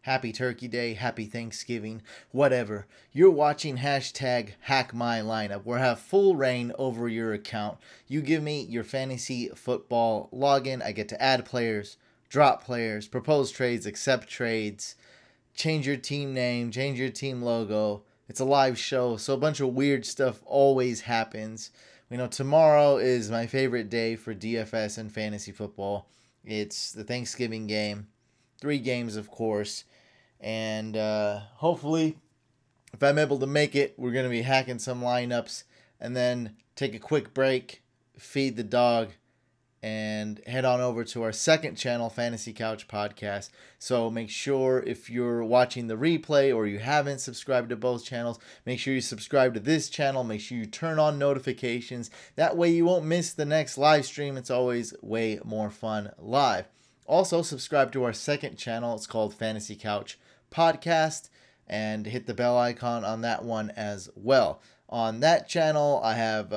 Happy Turkey Day, Happy Thanksgiving, whatever. You're watching hashtag Hack My Lineup, where I have full reign over your account. You give me your fantasy football login. I get to add players, drop players, propose trades, accept trades, change your team name, change your team logo. It's a live show, so a bunch of weird stuff always happens. Tomorrow is my favorite day for DFS and fantasy football. It's the Thanksgiving game. 3 games, of course. And hopefully, if I'm able to make it, we're going to be hacking some lineups and then take a quick break, feed the dog, and head on over to our second channel, Fantasy Couch Podcast. So make sure if you're watching the replay or you haven't subscribed to both channels, make sure you subscribe to this channel. Make sure you turn on notifications. That way you won't miss the next live stream. It's always way more fun live. Also, subscribe to our second channel. It's called Fantasy Couch Podcast, and hit the bell icon on that one as well. On that channel, I have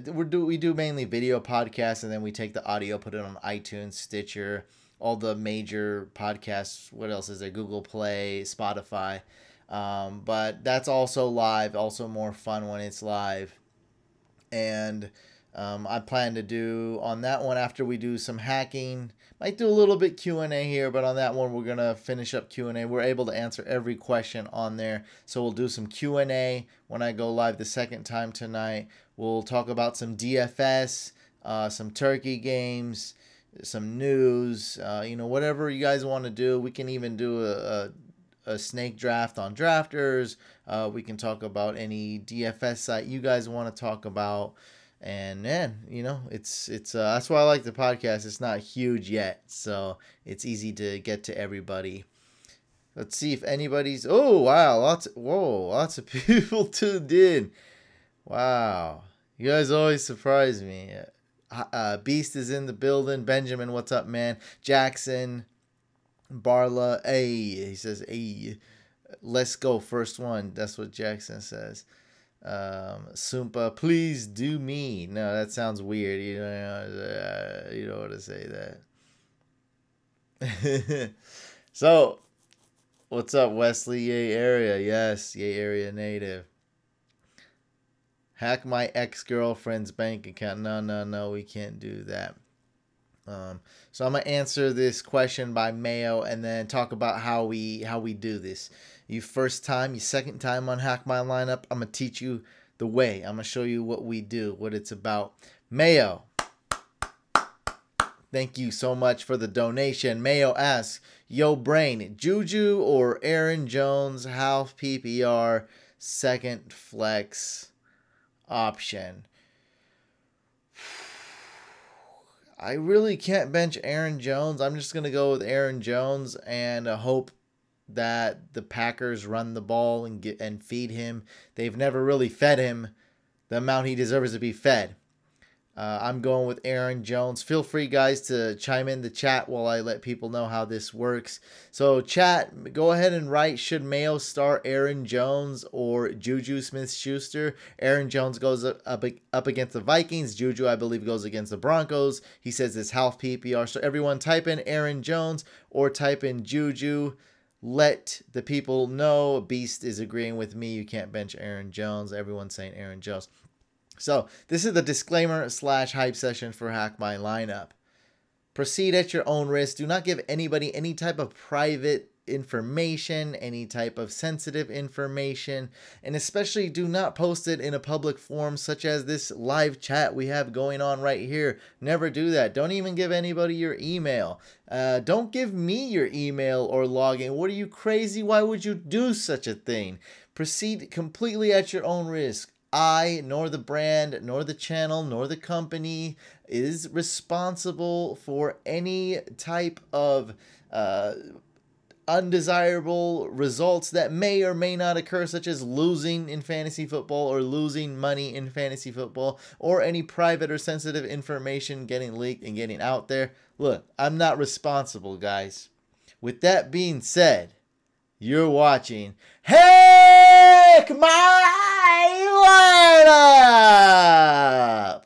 we do mainly video podcasts, and then we take the audio, put it on iTunes, Stitcher, all the major podcasts. What else is there? Google Play, Spotify. But that's also live, also more fun when it's live. And I plan to do on that one, after we do some hacking, might do a little bit Q&A here, but on that one we're gonna finish up Q&A. We're able to answer every question on there, so we'll do some Q&A when I go live the second time tonight. We'll talk about some DFS, some turkey games, some news, whatever you guys want to do. We can even do a snake draft on Drafters. We can talk about any DFS site you guys want to talk about. And man, it's that's why I like the podcast. It's not huge yet, so it's easy to get to everybody. Let's see if anybody's. Oh wow, lots of people tuned in. Wow, you guys always surprise me. Beast is in the building. Benjamin, what's up, man? Jackson, Barla, hey, he says, hey, let's go, first one. That's what Jackson says. Sumpa, please do me. No, that sounds weird. You don't want to say that. So, what's up, Wesley? Yay area. Yes, Yay area native. Hack my ex-girlfriend's bank account. No, we can't do that. So I'm gonna answer this question by Mayo and then talk about how we do this. You first time, you second time on Hack My Lineup, I'm gonna teach you the way. I'm gonna show you what we do, what it's about. Mayo, thank you so much for the donation. Mayo asks, yo brain, Juju or Aaron Jones, half PPR, second flex option? I really can't bench Aaron Jones. I'm just going to go with Aaron Jones and hope that the Packers run the ball and feed him. They've never really fed him the amount he deserves to be fed. I'm going with Aaron Jones. Feel free, guys, to chime in the chat while I let people know how this works. So, chat, go ahead and write, should Mayo start Aaron Jones or Juju Smith-Schuster? Aaron Jones goes up against the Vikings. Juju, I believe, goes against the Broncos. He says it's half PPR. So, everyone type in Aaron Jones or type in Juju. Let the people know. Beast is agreeing with me. You can't bench Aaron Jones. Everyone's saying Aaron Jones. So, this is the disclaimer / hype session for Hack My Lineup. Proceed at your own risk. Do not give anybody any type of private information, any type of sensitive information, and especially do not post it in a public forum such as this live chat we have going on right here. Never do that. Don't even give anybody your email. Don't give me your email or login. What are you, crazy? Why would you do such a thing? Proceed completely at your own risk. I, nor the brand, nor the channel, nor the company is responsible for any type of undesirable results that may or may not occur, such as losing in fantasy football or losing money in fantasy football, or any private or sensitive information getting leaked and getting out there. Look, I'm not responsible, guys. With that being said, you're watching Hack My Lineup.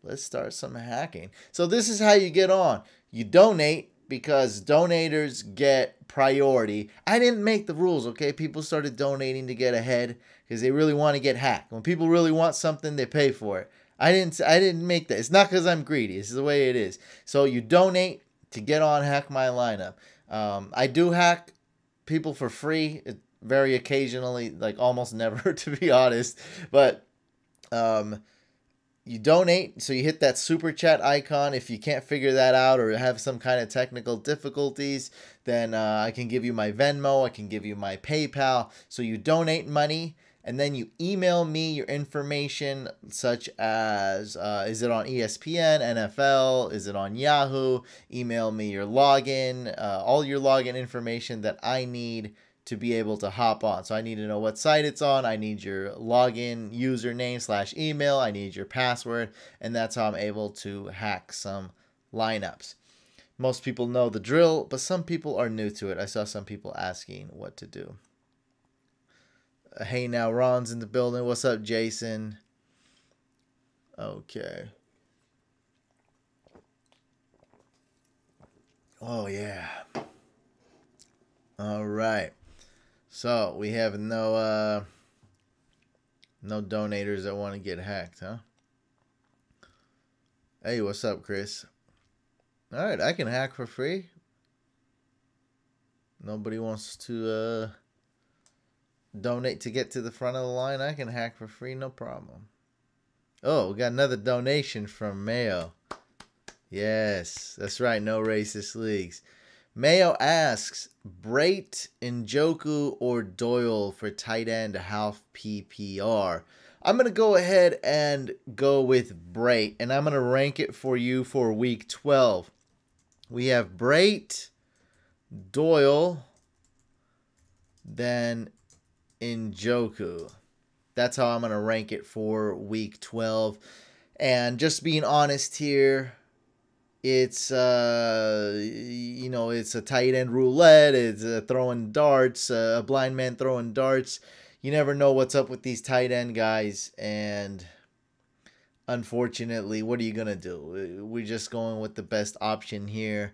Let's start some hacking. So this is how you get on. You donate because donators get priority. I didn't make the rules, okay? People started donating to get ahead because they really want to get hacked. When people really want something, they pay for it. I didn't make that. It's not because I'm greedy. It's the way it is. So you donate to get on Hack My Lineup. I do hack people for free, very occasionally, like almost never, to be honest. But you donate, so you hit that super chat icon. If you can't figure that out or have some kind of technical difficulties, then I can give you my Venmo, I can give you my PayPal. So you donate money, and then you email me your information, such as is it on ESPN, NFL, is it on Yahoo? Email me your login, all your login information that I need to be able to hop on. So I need to know what site it's on. I need your login username / email. I need your password. And that's how I'm able to hack some lineups. Most people know the drill, but some people are new to it. I saw some people asking what to do. Hey now, Ron's in the building. What's up, Jason? Okay. Oh, yeah. All right. So we have no donators that want to get hacked, huh? Hey, what's up, Chris? All right, I can hack for free. Nobody wants to donate to get to the front of the line. I can hack for free, no problem. Oh, we got another donation from Mayo. Yes, that's right. No racist leagues. Mayo asks, Brate, Njoku, or Doyle for tight end half PPR? I'm going to go ahead and go with Brate, and I'm going to rank it for you for week 12. We have Brate, Doyle, then Njoku. That's how I'm going to rank it for week 12. And just being honest here, it's it's a tight end roulette. It's throwing darts, a blind man throwing darts. You never know what's up with these tight end guys, and unfortunately, what are you gonna do? We're just going with the best option here.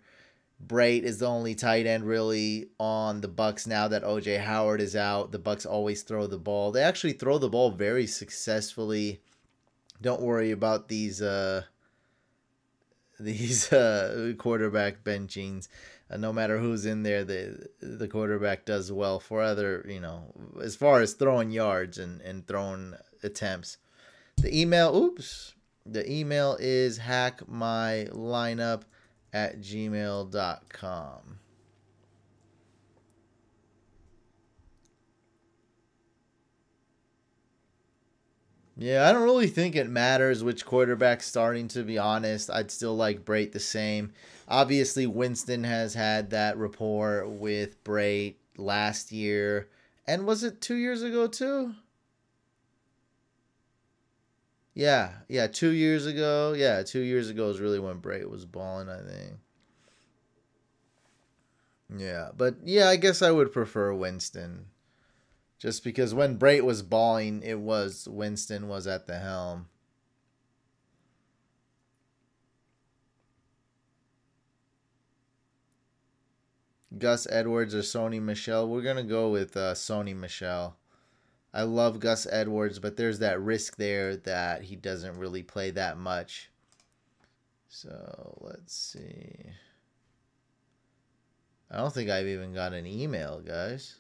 Brate is the only tight end really on the Bucks now that OJ Howard is out. The Bucks always throw the ball. They actually throw the ball very successfully. Don't worry about these quarterback benchings. No matter who's in there, the quarterback does well for other, as far as throwing yards and throwing attempts. The email is hackmylineup@gmail.com. Yeah, I don't really think it matters which quarterback's starting, to be honest. I'd still like Brate the same. Obviously, Winston has had that rapport with Brate last year. And was it 2 years ago, too? Yeah, 2 years ago. Yeah, 2 years ago is really when Brate was balling, I think. Yeah, but yeah, I guess I would prefer Winston. Just because when Brate was balling, Winston was at the helm. Gus Edwards or Sony Michel? We're going to go with Sony Michel. I love Gus Edwards, but there's that risk there that he doesn't really play that much. So, let's see. I don't think I've even got an email, guys.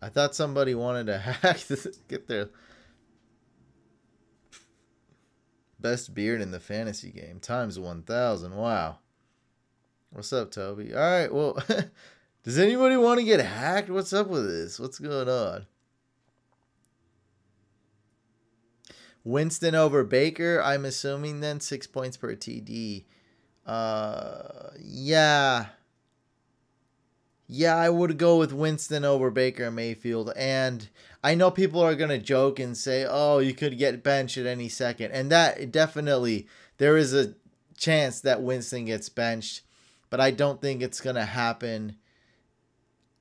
I thought somebody wanted to hack to get their best beard in the fantasy game times 1,000. Wow. What's up, Toby? All right, well, does anybody want to get hacked? What's up with this? What's going on? Winston over Baker, I'm assuming then 6 points per TD. Yeah. Yeah, I would go with Winston over Baker Mayfield. And I know people are going to joke and say, oh, you could get benched at any second. And that definitely, there is a chance that Winston gets benched. But I don't think it's going to happen.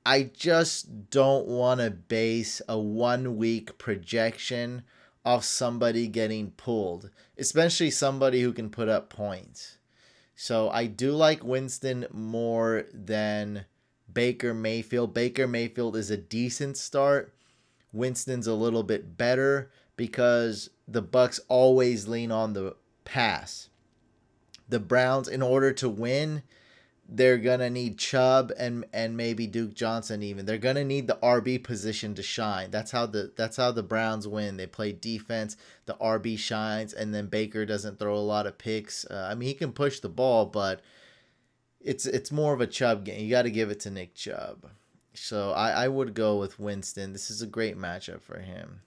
I just don't want to base a 1 week projection off somebody getting pulled, especially somebody who can put up points. So I do like Winston more than Baker Mayfield. Baker Mayfield is a decent start. Winston's a little bit better because the Bucks always lean on the pass. The Browns, in order to win, they're gonna need Chubb and maybe Duke Johnson even. They're gonna need the RB position to shine. That's how the Browns win. They play defense, the RB shines, and then Baker doesn't throw a lot of picks. I mean, he can push the ball, but it's more of a Chubb game. You got to give it to Nick Chubb. So I would go with Winston. This is a great matchup for him.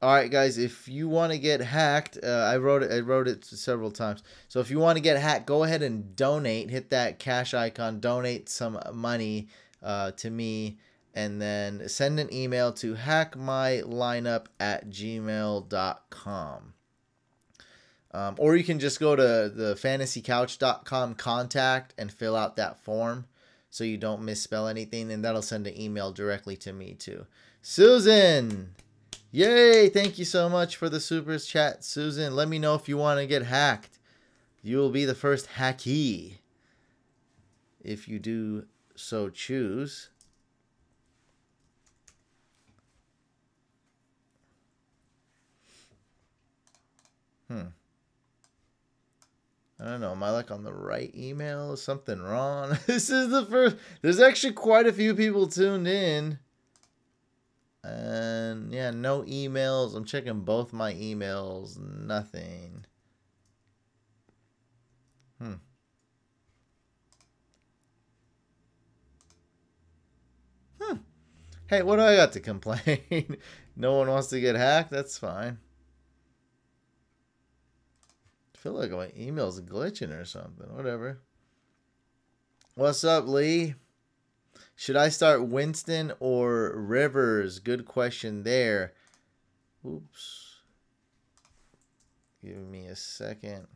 All right, guys. If you want to get hacked, I wrote it several times. So if you want to get hacked, go ahead and donate. Hit that cash icon. Donate some money to me, and then send an email to hackmylineup@gmail.com. Or you can just go to the fantasycouch.com contact and fill out that form so you don't misspell anything, and that'll send an email directly to me too. Susan! Yay! Thank you so much for the super chat, Susan. Let me know if you want to get hacked. You will be the first hackee if you do so choose. I don't know. Am I like on the right email? Is something wrong? This is the first. There's actually quite a few people tuned in. And yeah, no emails. I'm checking both my emails. Nothing. Hey, what do I got to complain? No one wants to get hacked? That's fine. I feel like my email's glitching or something. Whatever. What's up, Lee? Should I start Winston or Rivers? Good question there. Oops. Give me a second.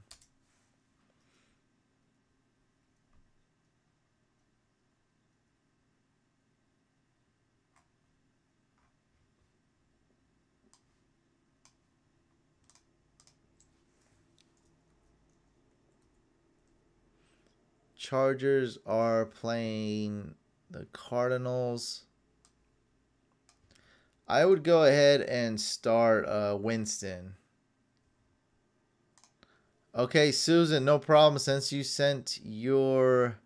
Chargers are playing the Cardinals. I would go ahead and start Winston. Okay, Susan, no problem. Since you sent your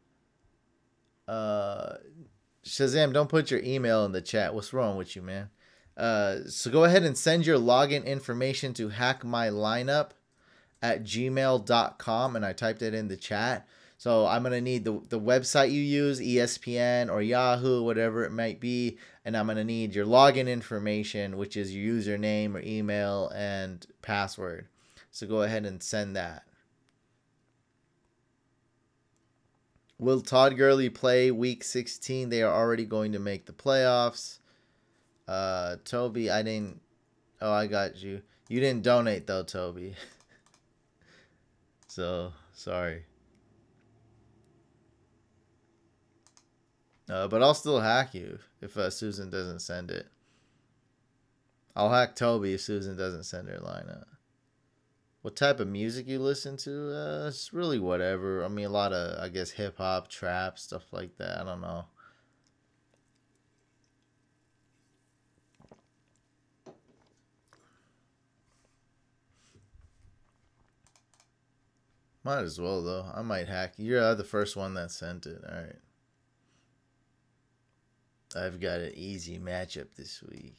Shazam, don't put your email in the chat. What's wrong with you, man? So go ahead and send your login information to hackmylineup@gmail.com, and I typed it in the chat. So I'm going to need the website you use, ESPN or Yahoo, whatever it might be. And I'm going to need your login information, which is your username or email and password. So go ahead and send that. Will Todd Gurley play week 16? They are already going to make the playoffs. Toby, I didn't. Oh, I got you. You didn't donate though, Toby. So, sorry. But I'll still hack you if Susan doesn't send it. I'll hack Toby if Susan doesn't send her lineup. What type of music you listen to? It's really whatever. I mean, a lot of, I guess, hip-hop, trap, stuff like that. I don't know. Might as well, though. I might hack. You're the first one that sent it. All right. I've got an easy matchup this week.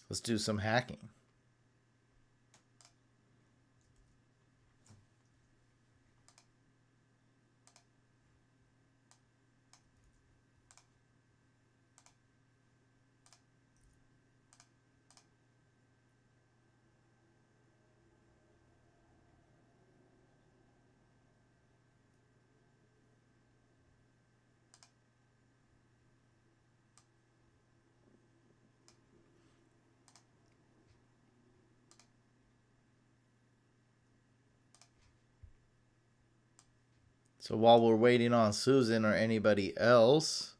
Let's do some hacking. So while we're waiting on Susan or anybody else,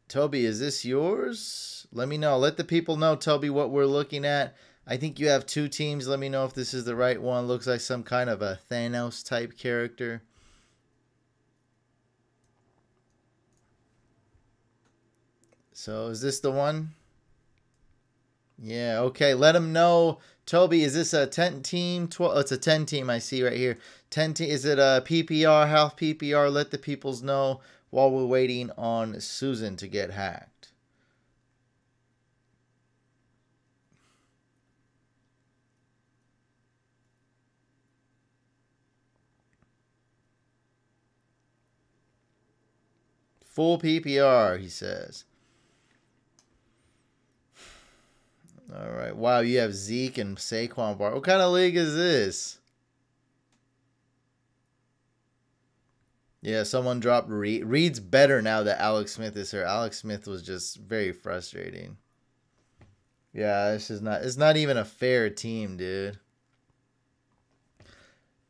Toby, is this yours? Let me know. Let the people know, Toby, what we're looking at. I think you have 2 teams. Let me know if this is the right one. Looks like some kind of a Thanos type character. So is this the one? Yeah, okay. Let them know. Toby, is this a 10 team? 12? Oh, it's a 10 team I see right here. 10 team. Is it a PPR, half PPR? Let the peoples know while we're waiting on Susan to get hacked. Full PPR, he says. All right. Wow, you have Zeke and Saquon Bar. What kind of league is this? Yeah, someone dropped Reed. Reed's better now that Alex Smith is here. Alex Smith was just very frustrating. Yeah, this is not. It's not even a fair team, dude.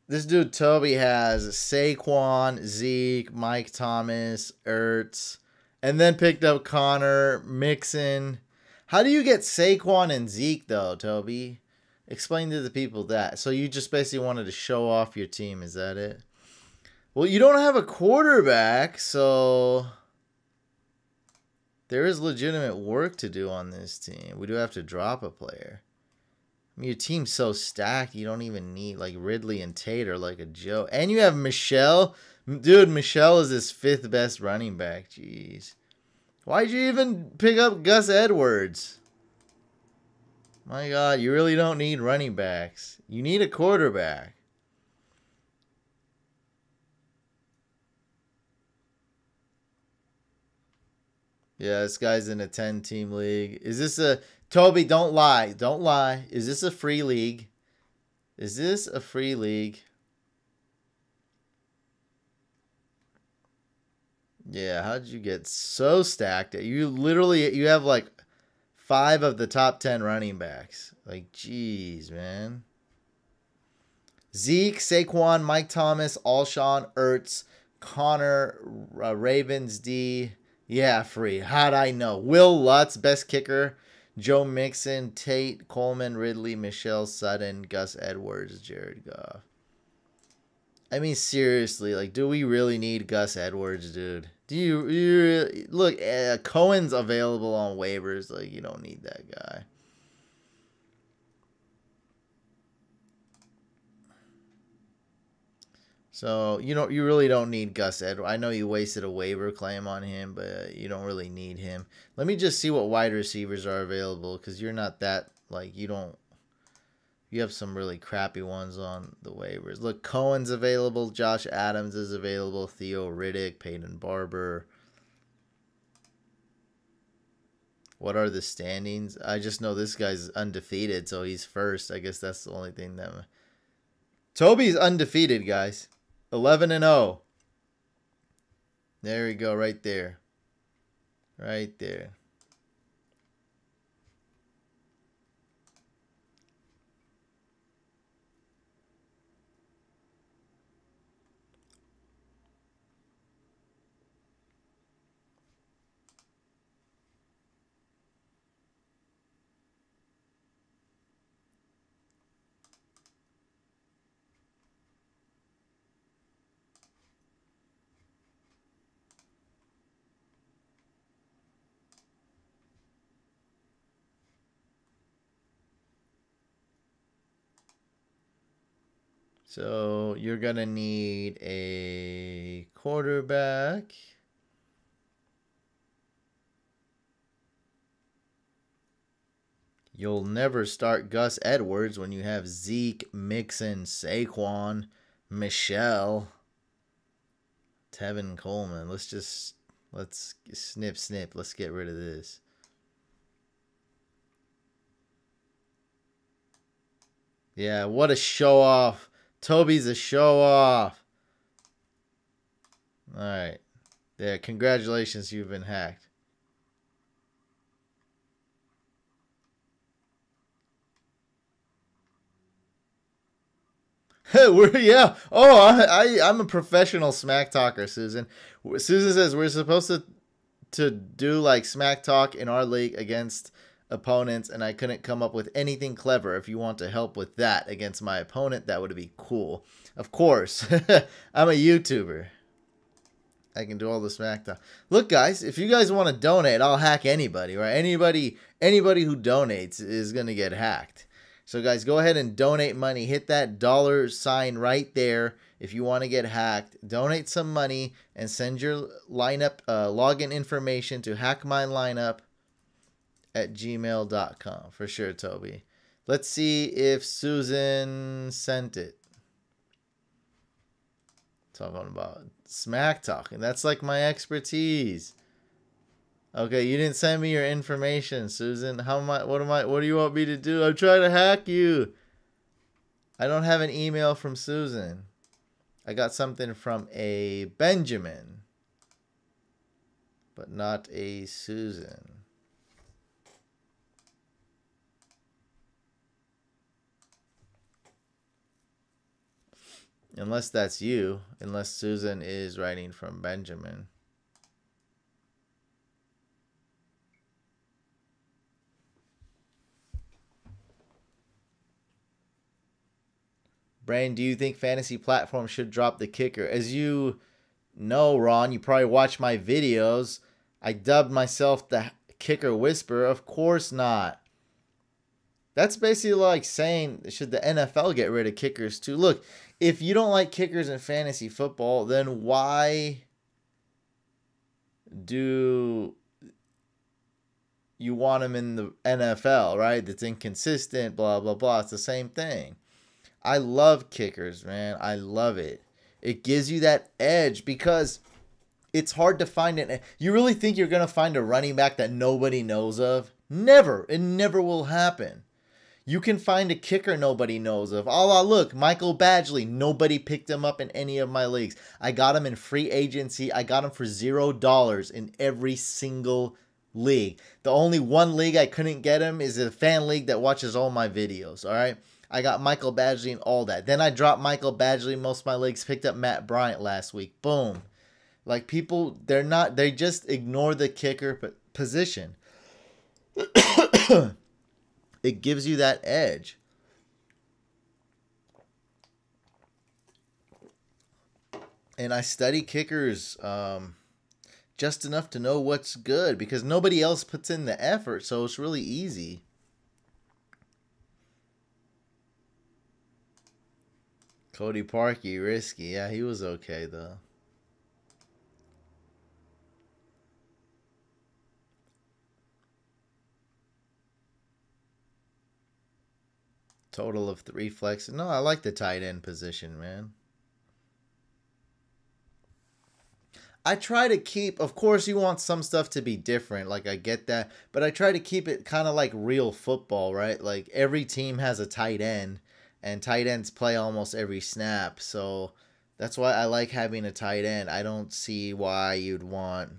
This dude Toby has Saquon, Zeke, Mike Thomas, Ertz, and then picked up Connor, Mixon. How do you get Saquon and Zeke though, Toby? Explain to the people that. So you just basically wanted to show off your team, is that it? Well, you don't have a quarterback, so there is legitimate work to do on this team. We do have to drop a player. I mean, your team's so stacked, you don't even need, like, Ridley and Tate are like a joke. And you have Michelle. Dude, Michelle is his 5th best running back. Jeez. Why'd you even pick up Gus Edwards? My God, you really don't need running backs. You need a quarterback. Yeah, this guy's in a 10-team league. Is this a... Toby, don't lie. Don't lie. Is this a free league? Is this a free league? Yeah, how did you get so stacked? You literally... You have like 5 of the top 10 running backs. Like, jeez, man. Zeke, Saquon, Mike Thomas, Alshon, Ertz, Connor, Ravens, D... Yeah, free. How'd I know? Will Lutz, best kicker. Joe Mixon, Tate, Coleman, Ridley, Michelle Sutton, Gus Edwards, Jared Goff. I mean, seriously, like, do we really need Gus Edwards, dude? Do you look? Cohen's available on waivers. Like, you don't need that guy. So, you really don't need Gus Edwards. I know you wasted a waiver claim on him, but you don't really need him. Let me just see what wide receivers are available, because you're not that, like, you have some really crappy ones on the waivers. Look, Cohen's available. Josh Adams is available. Theo Riddick, Peyton Barber. What are the standings? I just know this guy's undefeated, so he's first. I guess that's the only thing that... Toby's undefeated, guys. 11-0. There we go, right there. Right there. So you're going to need a quarterback. You'll never start Gus Edwards when you have Zeke, Mixon, Saquon, Michelle, Tevin Coleman. Let's snip. Let's get rid of this. Yeah, what a show off. Toby's a show off. All right. There, congratulations, you've been hacked. Yeah. Oh, I'm a professional smack talker, Susan. Susan says we're supposed to do like smack talk in our league against opponents, and I couldn't come up with anything clever. If you want to help with that against my opponent, that would be cool. Of course. I'm a YouTuber. I can do all the smack talk. Look, guys, if you guys want to donate, I'll hack anybody, right? Anybody who donates is going to get hacked. So, guys, go ahead and donate money. Hit that $ right there if you want to get hacked. Donate some money and send your lineup login information to hackmylineup@gmail.com. For sure, Toby. Let's see if Susan sent it. Talking about smack talking. That's like my expertise. Okay, you didn't send me your information, Susan. What do you want me to do? I'm trying to hack you. I don't have an email from Susan. I got something from a Benjamin, but not a Susan. Unless that's you. Unless Susan is writing from Benjamin. Brain, do you think fantasy platforms should drop the kicker? As you know, Ron, you probably watch my videos. I dubbed myself the kicker whisperer. Of course not. That's basically like saying, should the NFL get rid of kickers too? Look, if you don't like kickers in fantasy football, then why do you want them in the NFL, right? That's inconsistent, blah, blah, blah. It's the same thing. I love kickers, man. I love it. It gives you that edge because it's hard to find it. You really think you're going to find a running back that nobody knows of? Never. It never will happen. You can find a kicker nobody knows of. Oh, look, Michael Badgley. Nobody picked him up in any of my leagues. I got him in free agency. I got him for $0 in every single league. The only one league I couldn't get him is a fan league that watches all my videos, all right? I got Michael Badgley and all that. Then I dropped Michael Badgley. Most of my leagues picked up Matt Bryant last week. Boom. Like people, they just ignore the kicker position. It gives you that edge. And I study kickers just enough to know what's good because nobody else puts in the effort. So it's really easy. Cody Parkey, risky. Yeah, he was okay, though. Total of 3 flexes. No, I like the tight end position, man. I try to keep, of course, you want some stuff to be different. Like, I get that. But I try to keep it kind of like real football, right? Like, every team has a tight end. And tight ends play almost every snap. So that's why I like having a tight end. I don't see why you'd want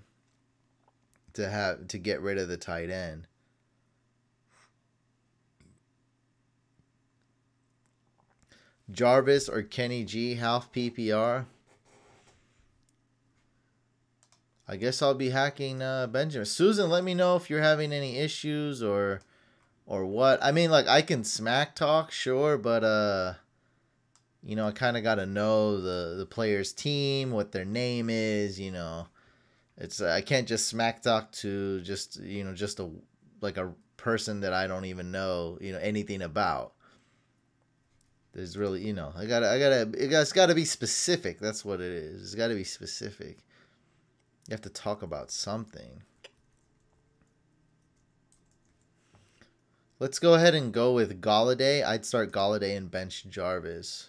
to get rid of the tight end. Jarvis or Kenny G, half PPR. I guess I'll be hacking Benjamin. Susan, let me know if you're having any issues or what. I mean, like, I can smack talk, sure, but you know, I kind of got to know the player's team, what their name is, you know. It's I can't just smack talk to just, you know, just a person that I don't even know, you know, anything about. There's really, you know, it's got to be specific. That's what it is. It's got to be specific. You have to talk about something. Let's go ahead and go with Golladay. I'd start Golladay and bench Jarvis.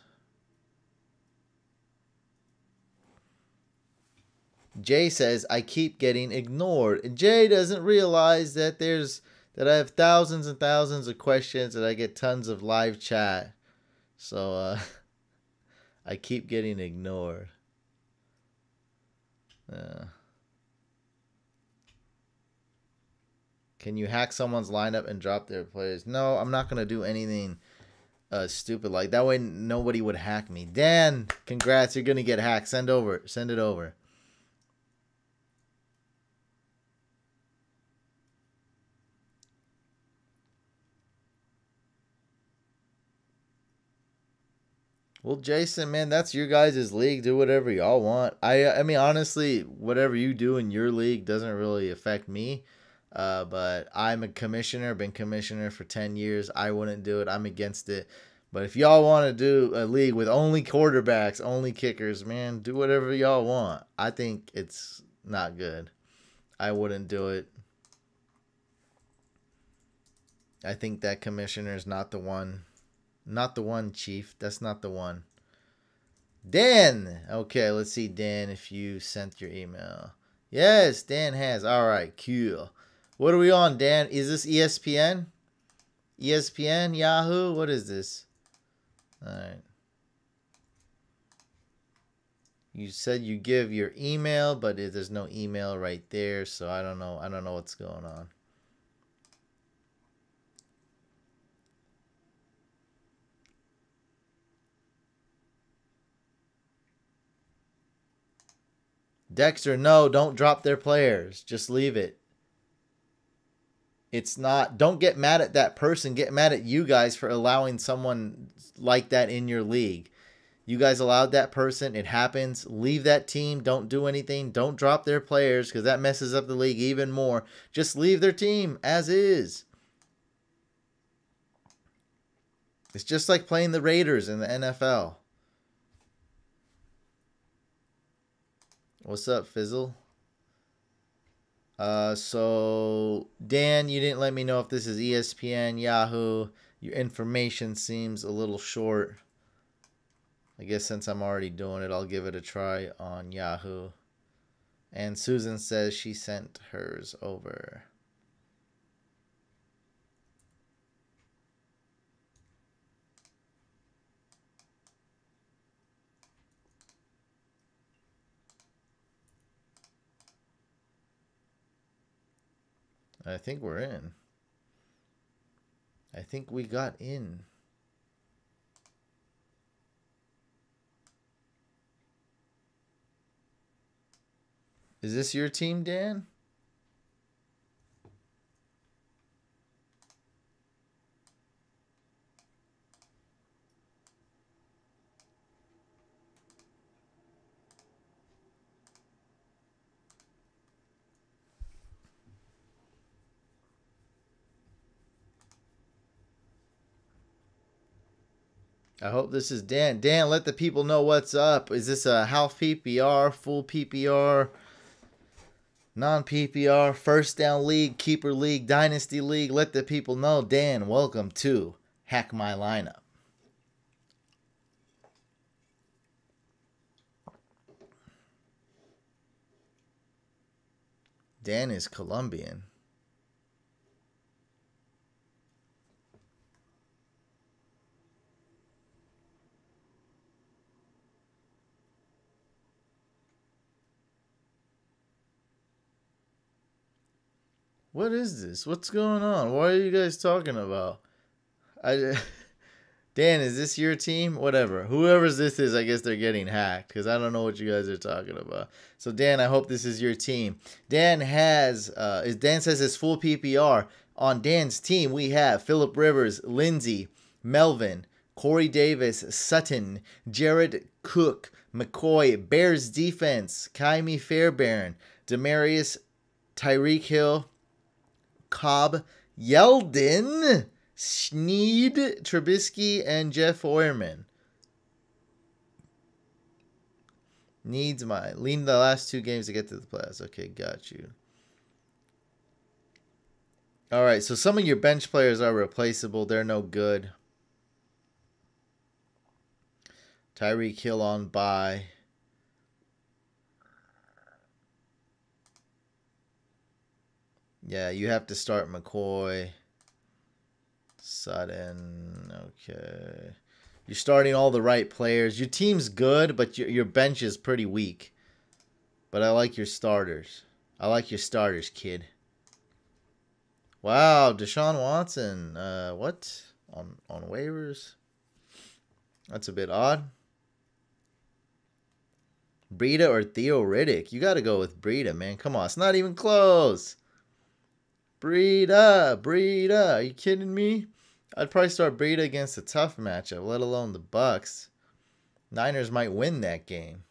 Jay says, I keep getting ignored. And Jay doesn't realize that I have thousands and thousands of questions and I get tons of live chat. So I keep getting ignored. Can you hack someone's lineup and drop their players? No, I'm not going to do anything stupid like that way nobody would hack me. Dan, congrats, you're gonna get hacked. Send it over. Well, Jason, man, that's your guys' league. Do whatever y'all want. I mean, honestly, whatever you do in your league doesn't really affect me. But I'm a commissioner, been commissioner for 10 years. I wouldn't do it. I'm against it. But if y'all want to do a league with only quarterbacks, only kickers, man, do whatever y'all want. I think it's not good. I wouldn't do it. I think that commissioner is not the one. Not the one, Chief. That's not the one. Dan! Okay, let's see, Dan, if you sent your email. Yes, Dan has. All right, cool. What are we on, Dan? Is this ESPN? ESPN? Yahoo? What is this? All right. You said you give your email, but there's no email right there, so I don't know. I don't know what's going on. Dexter, no, don't drop their players. Just leave it. It's not, don't get mad at that person. Get mad at you guys for allowing someone like that in your league. You guys allowed that person. It happens. Leave that team. Don't do anything. Don't drop their players because that messes up the league even more. Just leave their team as is. It's just like playing the Raiders in the NFL. What's up, Fizzle? So, Dan, you didn't let me know if this is ESPN, Yahoo. Your information seems a little short. I guess since I'm already doing it, I'll give it a try on Yahoo. And Susan says she sent hers over. I think we're in. I think we got in. Is this your team, Dan? I hope this is Dan. Dan, let the people know what's up. Is this a half PPR, full PPR, non-PPR, first down league, keeper league, dynasty league? Let the people know. Dan, welcome to Hack My Lineup. Dan is Colombian. What is this? What's going on? What are you guys talking about? Dan, is this your team? Whatever. Whoever's this is, I guess they're getting hacked because I don't know what you guys are talking about. So, Dan, I hope this is your team. Dan has, Dan says his full PPR. On Dan's team, we have Phillip Rivers, Lindsey, Melvin, Corey Davis, Sutton, Jared Cook, McCoy, Bears defense, Kaimi Fairbairn, Demarius, Tyreek Hill, Cobb, Yeldon, Sneed, Trubisky, and Jeff Oerman. Lead the last two games to get to the playoffs. Okay, got you. All right, so some of your bench players are replaceable. They're no good. Tyreek Hill on bye. Yeah, you have to start McCoy. Sutton. Okay. You're starting all the right players. Your team's good, but your bench is pretty weak. But I like your starters. I like your starters, kid. Wow, Deshaun Watson. What? On waivers? That's a bit odd. Breida or Theo Riddick? You got to go with Breida, man. Come on. It's not even close. Breida. Are you kidding me? I'd probably start Breida against a tough matchup, let alone the Bucks. Niners might win that game.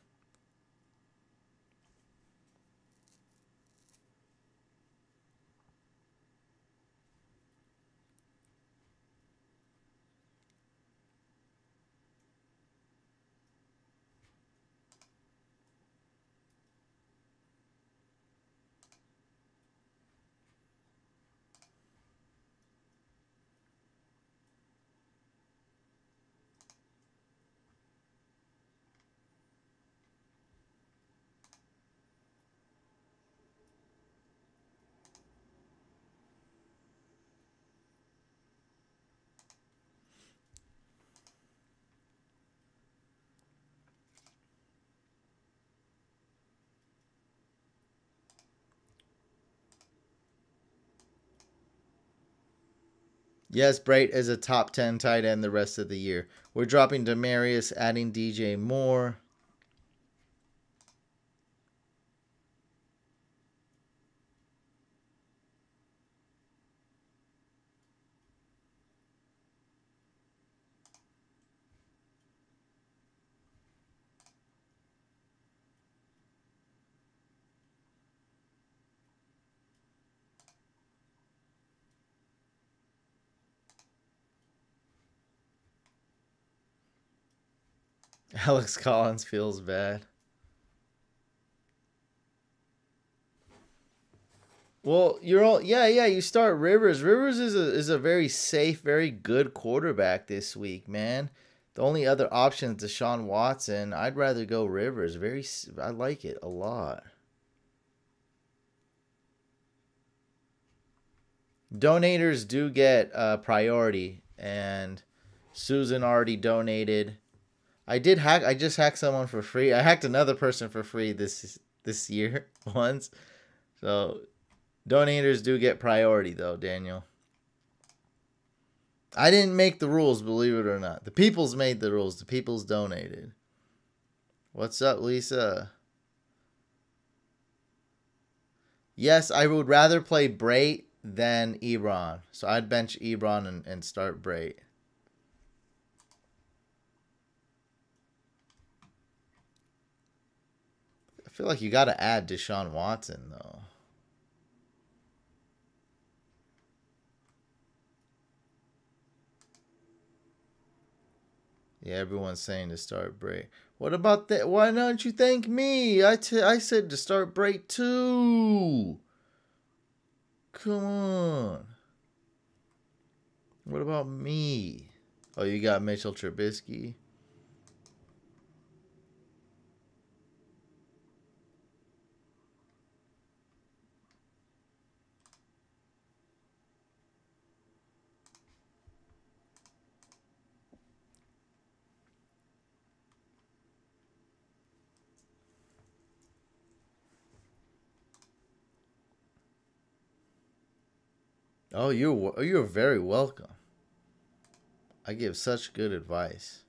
Yes, Bright is a top 10 tight end the rest of the year. We're dropping Demarius, adding DJ Moore. Alex Collins feels bad. Well, you're all you start Rivers. Rivers is a very safe, very good quarterback this week, man. The only other option is Deshaun Watson. I'd rather go Rivers. I like it a lot. Donators do get priority, and Susan already donated. I just hacked someone for free. I hacked another person for free this year once. So donators do get priority though, Daniel. I didn't make the rules, believe it or not. The people's made the rules. The people's donated. What's up, Lisa? Yes, I would rather play Brait than Ebron. So I'd bench Ebron and start Brait. I feel like you got to add Deshaun Watson, though. Yeah, everyone's saying to start Brait. What about that? Why don't you thank me? I said to start Brait too. Come on. What about me? Oh, you got Mitchell Trubisky? Oh, you're very welcome. I give such good advice.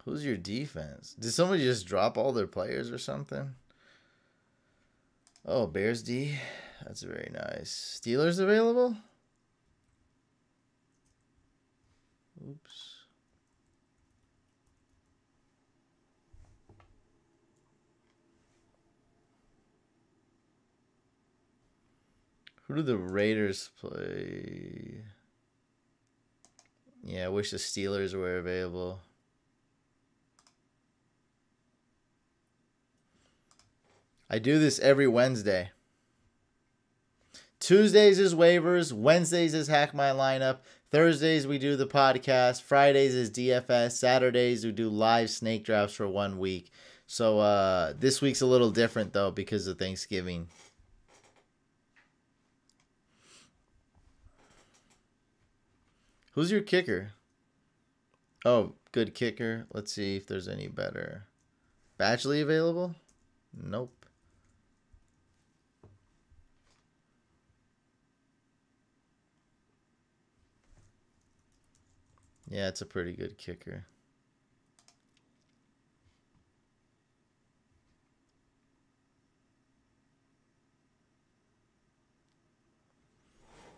Who's your defense? Did somebody just drop all their players or something? Oh, Bears D. That's very nice. Steelers available? Oops. Who do the Raiders play? Yeah, I wish the Steelers were available. I do this every Wednesday. Tuesdays is waivers. Wednesdays is Hack My Lineup. Thursdays we do the podcast. Fridays is DFS. Saturdays we do live snake drafts for 1 week. So this week's a little different, though, because of Thanksgiving. Who's your kicker? Oh, good kicker. Let's see if there's any better. Badgley available? Nope. Yeah, it's a pretty good kicker.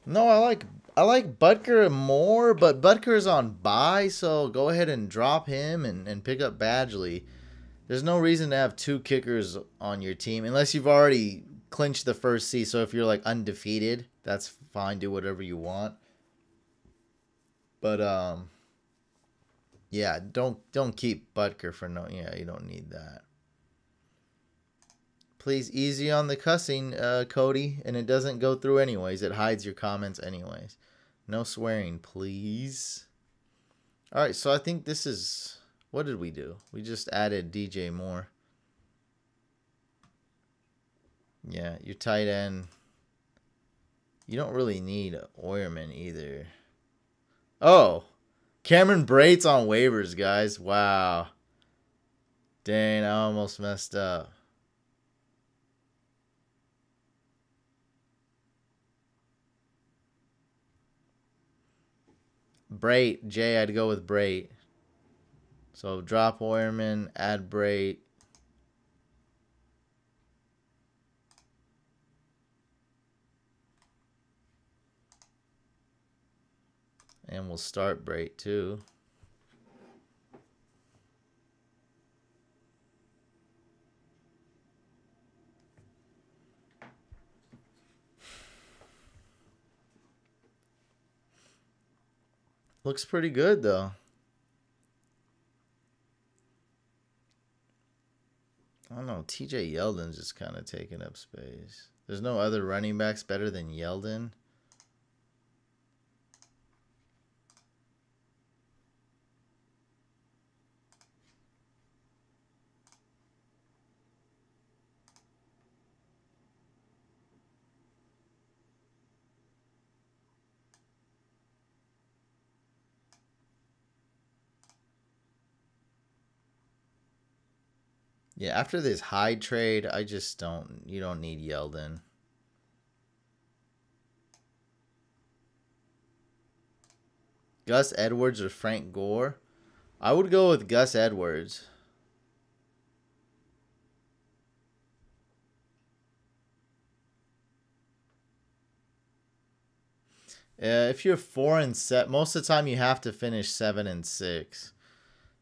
No, I like Butker more, but Butker's on bye, so go ahead and drop him and pick up Badgley. There's no reason to have two kickers on your team unless you've already clinched the first seed. So if you're like undefeated, that's fine. Do whatever you want. But yeah, don't keep Butker for no. Yeah, you don't need that. Please, easy on the cussing, Cody, and it doesn't go through anyways. It hides your comments anyways. No swearing, please. All right, so I think this is, what did we do? We just added DJ Moore. Yeah, your tight end. You don't really need Oyerman either. Oh, Cameron Brate's on waivers, guys. Wow. Dang, I almost messed up. Brate, Jay, I'd go with Brate. So drop Oyerman, add Brate. And we'll start Brate too. Looks pretty good though. I don't know. TJ Yeldon's just kind of taking up space. There's no other running backs better than Yeldon. Yeah, after this high trade, I just don't. You don't need Yeldon. Gus Edwards or Frank Gore? I would go with Gus Edwards. If you're 4-7, most of the time you have to finish 7-6.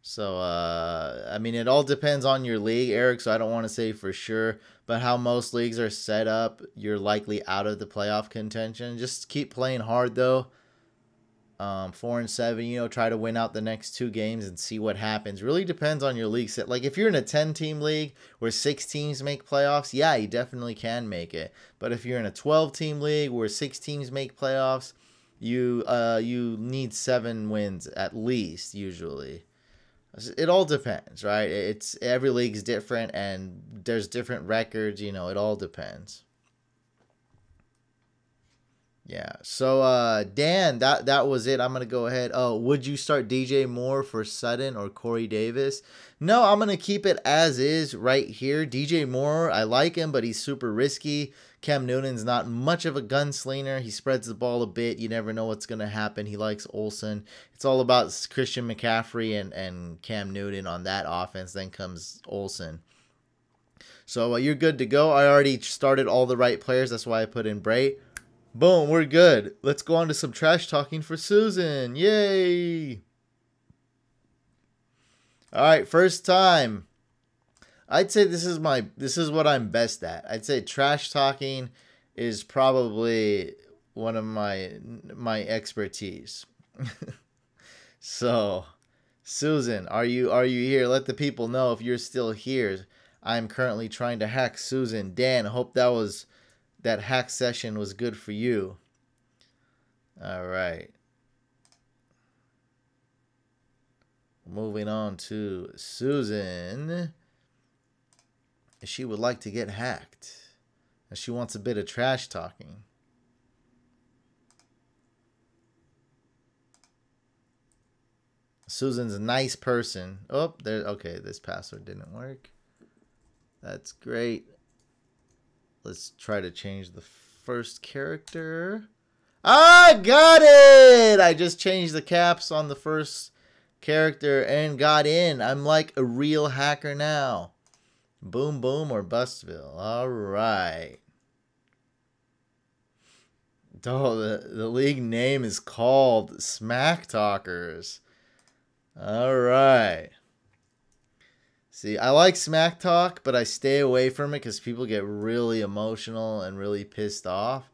So, I mean, it all depends on your league, Eric, so I don't want to say for sure. But how most leagues are set up, you're likely out of the playoff contention. Just keep playing hard, though. 4-7, you know, try to win out the next 2 games and see what happens. Really depends on your league set. Like, if you're in a 10-team league where 6 teams make playoffs, yeah, you definitely can make it. But if you're in a 12-team league where 6 teams make playoffs, you need 7 wins at least, usually. It all depends, right? It's every league's different and there's different records, you know, it all depends. Yeah. So Dan, that was it. I'm gonna go ahead. Oh, would you start DJ Moore for Sutton or Corey Davis? No, I'm gonna keep it as is right here. DJ Moore, I like him, but he's super risky. Cam Newton's not much of a gunslinger. He spreads the ball a bit. You never know what's gonna happen. He likes Olsen. It's all about Christian McCaffrey and Cam Newton on that offense. Then comes Olsen. So you're good to go. I already started all the right players. That's why I put in Bray. Boom, we're good. Let's go on to some trash talking for Susan. Yay! All right, first time. I'd say this is what I'm best at. I'd say trash talking is probably one of my expertise. So, Susan, are you here? Let the people know if you're still here. I'm currently trying to hack Susan. Dan, hope that hack session was good for you. All right. Moving on to Susan. She would like to get hacked. And she wants a bit of trash talking. Susan's a nice person. Oh, there. Okay, this password didn't work. That's great. Let's try to change the first character. I got it! I just changed the caps on the first character and got in. I'm like a real hacker now. Boom Boom or Bustville. All right. Oh, the league name is called Smack Talkers. All right. See, I like Smack Talk, but I stay away from it because people get really emotional and really pissed off.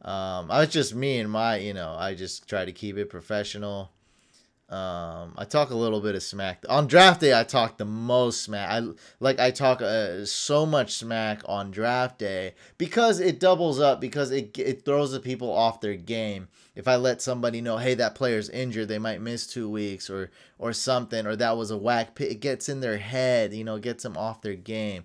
I was just me and my, I just try to keep it professional. I talk a little bit of smack on draft day. I talk the most smack. I talk so much smack on draft day because it doubles up, because it throws the people off their game. If I let somebody know, hey, that player's injured, they might miss 2 weeks or something, or that was a whack pick, it gets in their head, gets them off their game.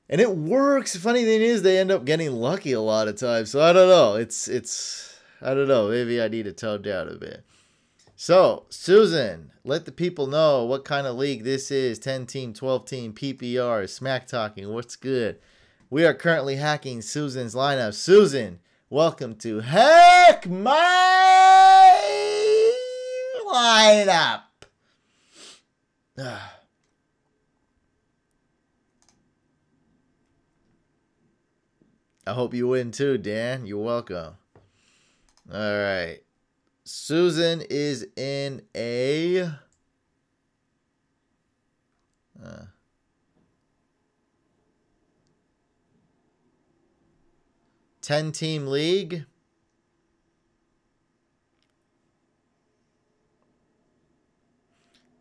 And it works. The funny thing is, they end up getting lucky a lot of times. So I don't know. I don't know. Maybe I need to tone down a bit. So, Susan, let the people know what kind of league this is. 10-team, 12-team, PPR, smack talking. What's good? We are currently hacking Susan's lineup. Susan, welcome to Hack My Lineup. I hope you win too, Dan. You're welcome. All right. Susan is in a 10-team league.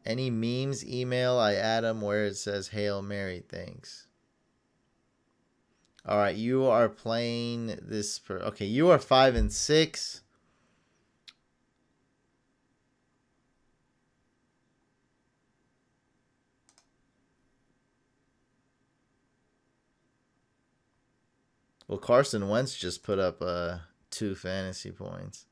Any memes, email, I add them where it says Hail Mary, thanks. All right, you are playing this okay, you are 5 and 6. Well, Carson Wentz just put up 2 fantasy points.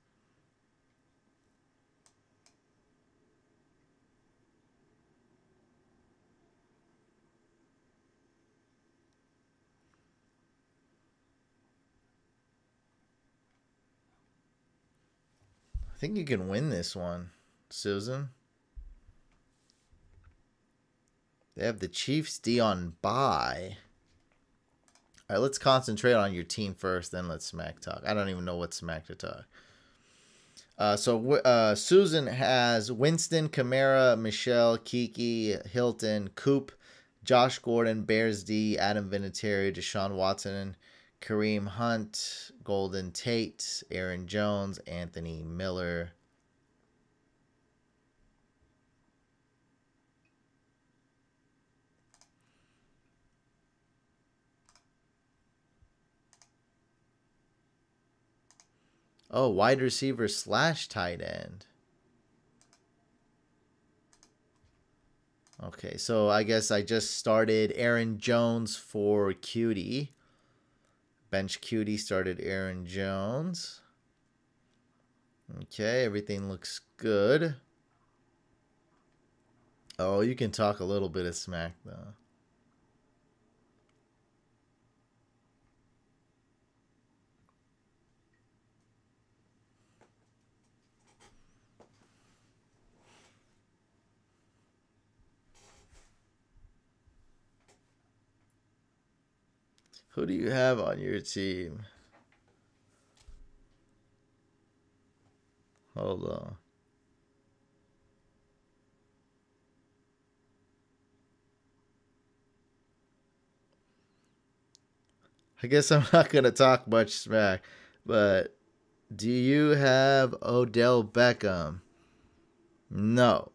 I think you can win this one, Susan. They have the Chiefs D on bye. All right, let's concentrate on your team first, then let's smack talk. I don't even know what smack to talk. Susan has Winston, Kamara, Michelle, Kiki, Hilton, Coop, Josh Gordon, Bears D, Adam Vinatieri, Deshaun Watson, Kareem Hunt, Golden Tate, Aaron Jones, Anthony Miller. Oh, wide receiver / tight end. Okay, so I guess I just started Aaron Jones for Cutie. Bench Cutie started Aaron Jones. Okay, everything looks good. Oh, you can talk a little bit of smack, though. Who do you have on your team? Hold on. I guess I'm not going to talk much smack, but do you have Odell Beckham? No.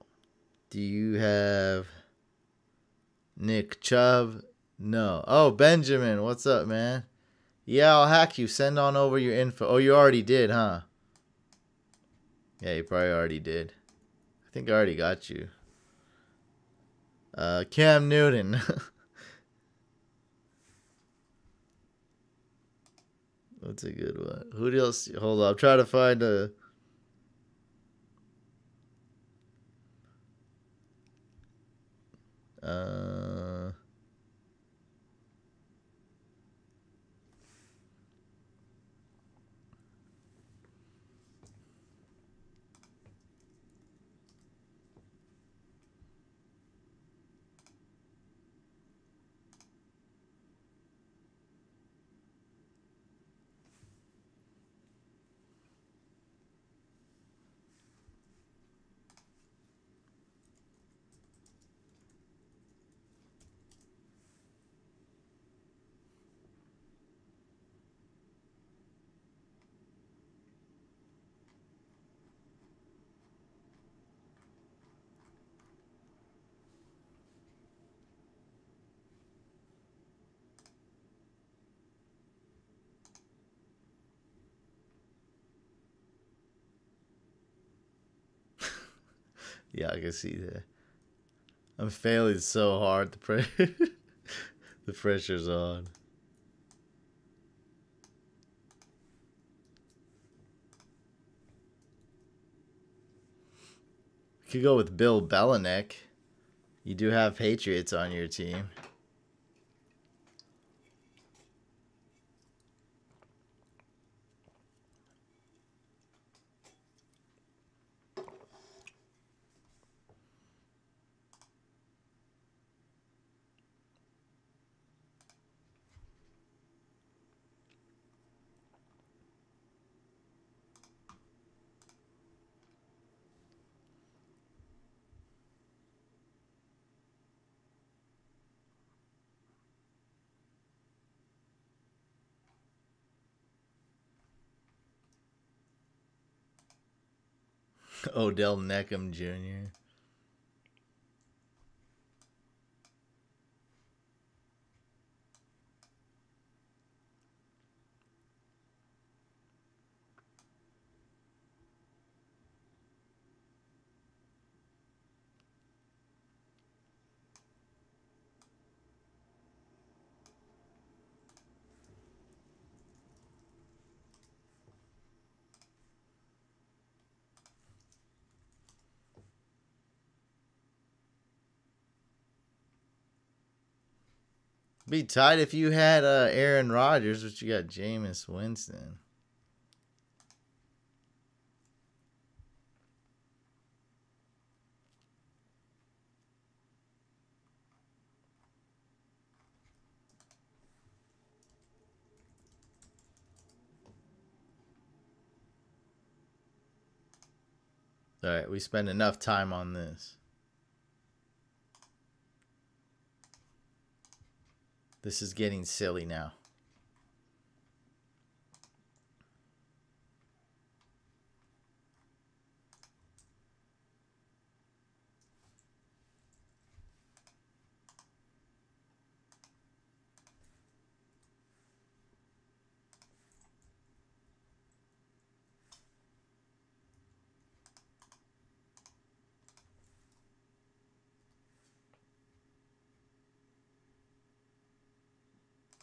Do you have Nick Chubb? No. Oh, Benjamin, what's up, man? Yeah, I'll hack you. Send on over your info. Oh, you already did, huh? Yeah, you probably already did. I think I already got you. Cam Newton. What's a good one? Who else? Hold on. I'm trying to find a... Yeah, I can see that. I'm failing so hard. The pressure's on. Could go with Bill Belichick. You do have Patriots on your team. Odell Beckham Jr. Be tight if you had Aaron Rodgers, but you got Jameis Winston. All right, we spend enough time on this. This is getting silly now.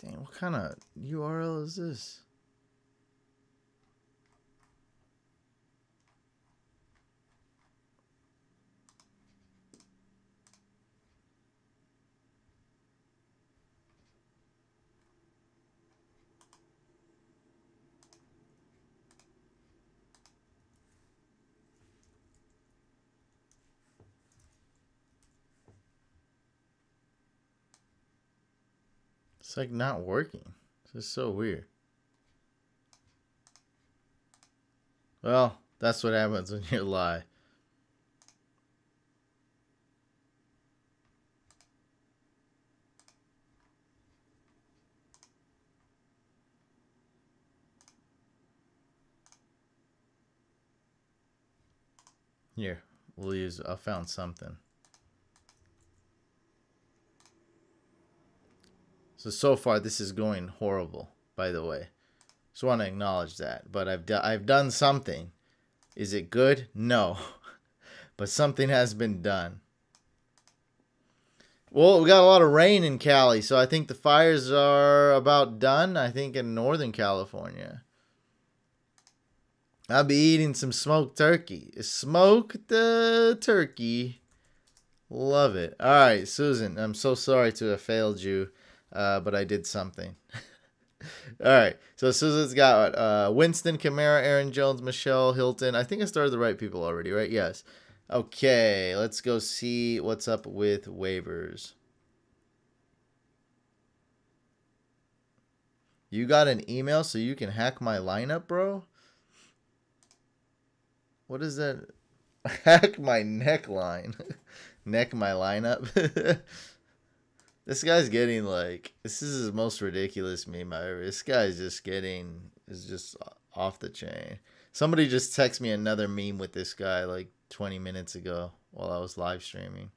Dang, what kind of URL is this? It's like not working. This is so weird. Well, that's what happens when you lie. Here, we'll use. I found something. So far this is going horrible. By the way, just want to acknowledge that. But I've done something. Is it good? No, but something has been done. Well, we got a lot of rain in Cali, so I think the fires are about done. I think in Northern California. I'll be eating some smoked turkey. Smoked turkey. Love it. All right, Susan, I'm so sorry to have failed you, but I did something. All right, so Susan's got Winston, Kamara, Aaron Jones, Michelle, Hilton. I think I started the right people already, right? Yes. Okay, let's go see what's up with waivers. You got an email so you can hack my lineup, bro? What is that? Hack my neckline. Neck my lineup. This guy's getting like, this is his most ridiculous meme ever. This guy's just is just off the chain. Somebody just texted me another meme with this guy like 20 minutes ago while I was live streaming.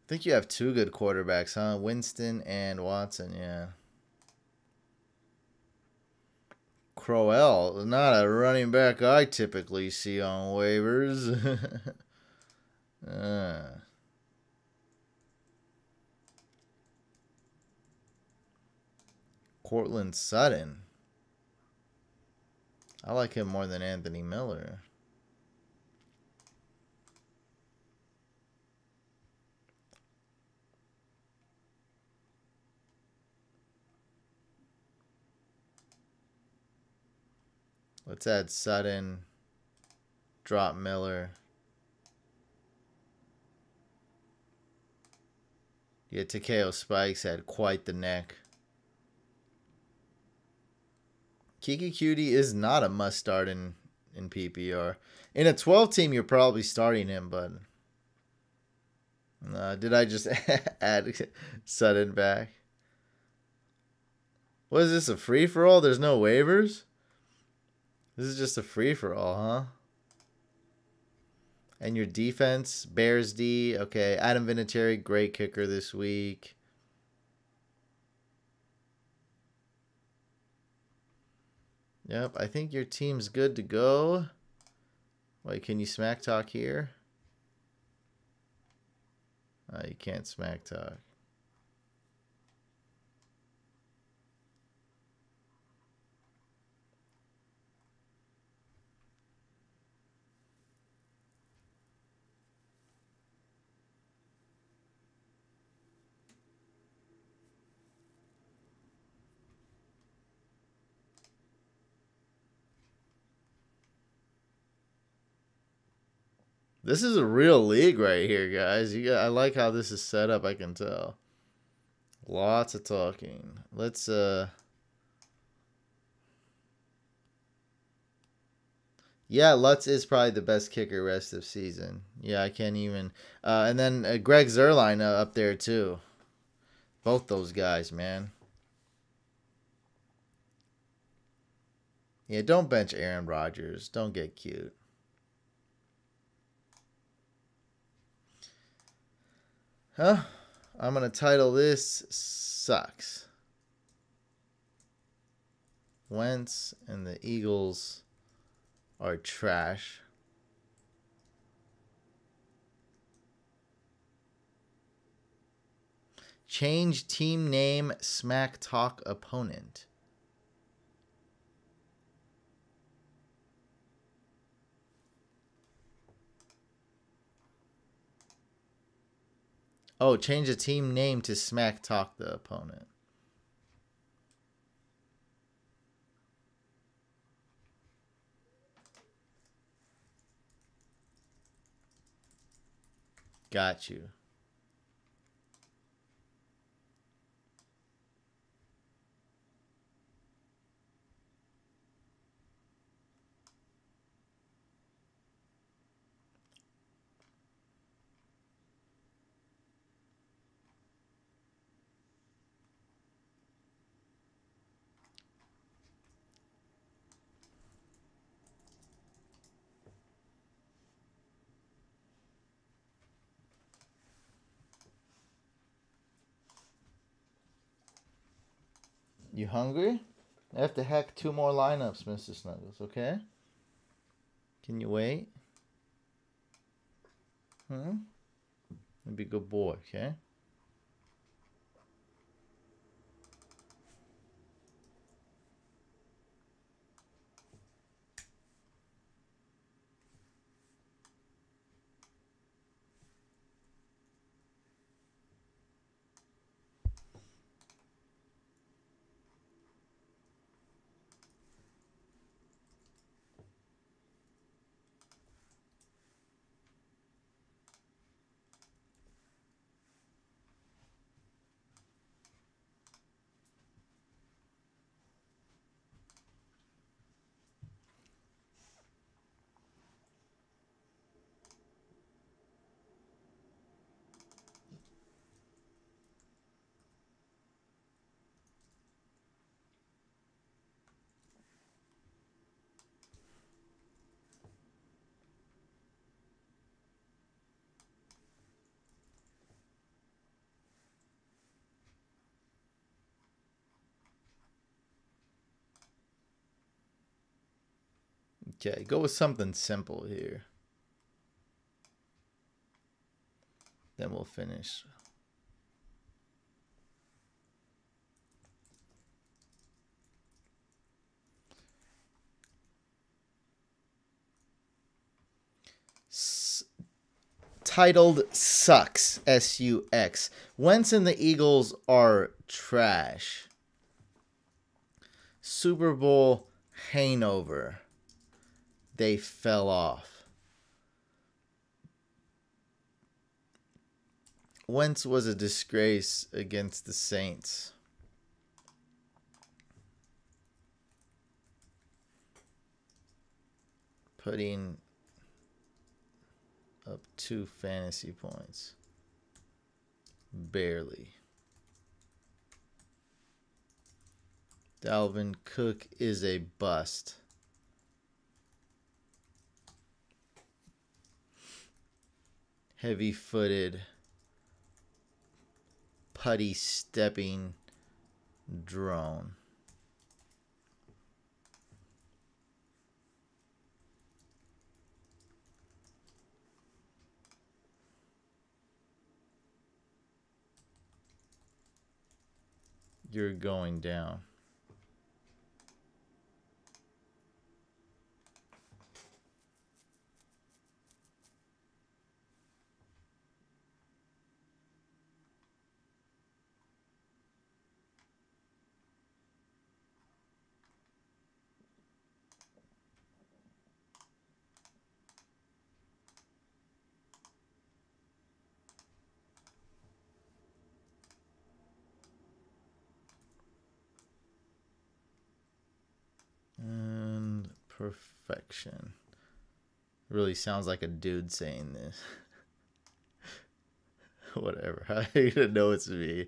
I think you have two good quarterbacks, huh? Winston and Watson, yeah. Crowell, not a running back I typically see on waivers. Cortland Sutton. I like him more than Anthony Miller. Let's add Sutton. Drop Miller. Yeah, Takeo Spikes had quite the neck. Kiki Cutie is not a must start in PPR. In a 12 team, you're probably starting him, but did I just add Sutton back? What is this, a free for all? There's no waivers? This is just a free for all, huh? And your defense, Bears D. Okay, Adam Vinatieri, great kicker this week. Yep, I think your team's good to go. Wait, can you smack talk here? You can't smack talk. This is a real league right here, guys. I like how this is set up, I can tell. Lots of talking. Let's yeah, Lutz is probably the best kicker rest of season. Yeah, I can't even and then Greg Zuerlein up there too. Both those guys, man. Yeah, don't bench Aaron Rodgers. Don't get cute. Huh? I'm going to title this Sucks. Wentz and the Eagles are trash. Change team name, smack talk opponent. Oh, change the team name to smack talk the opponent. Got you. You hungry? I have to hack 2 more lineups, Mr. Snuggles, okay? Can you wait? Be a good boy, okay? Okay, go with something simple here. Then we'll finish. Titled Sucks, S-U-X. Wentz and the Eagles are trash. Super Bowl hangover. They fell off. Wentz was a disgrace against the Saints. Putting up 2 fantasy points. Barely. Dalvin Cook is a bust. Heavy-footed, putty-stepping drone. You're going down. And perfection. Really sounds like a dude saying this. Whatever. How are you gonna know it's me?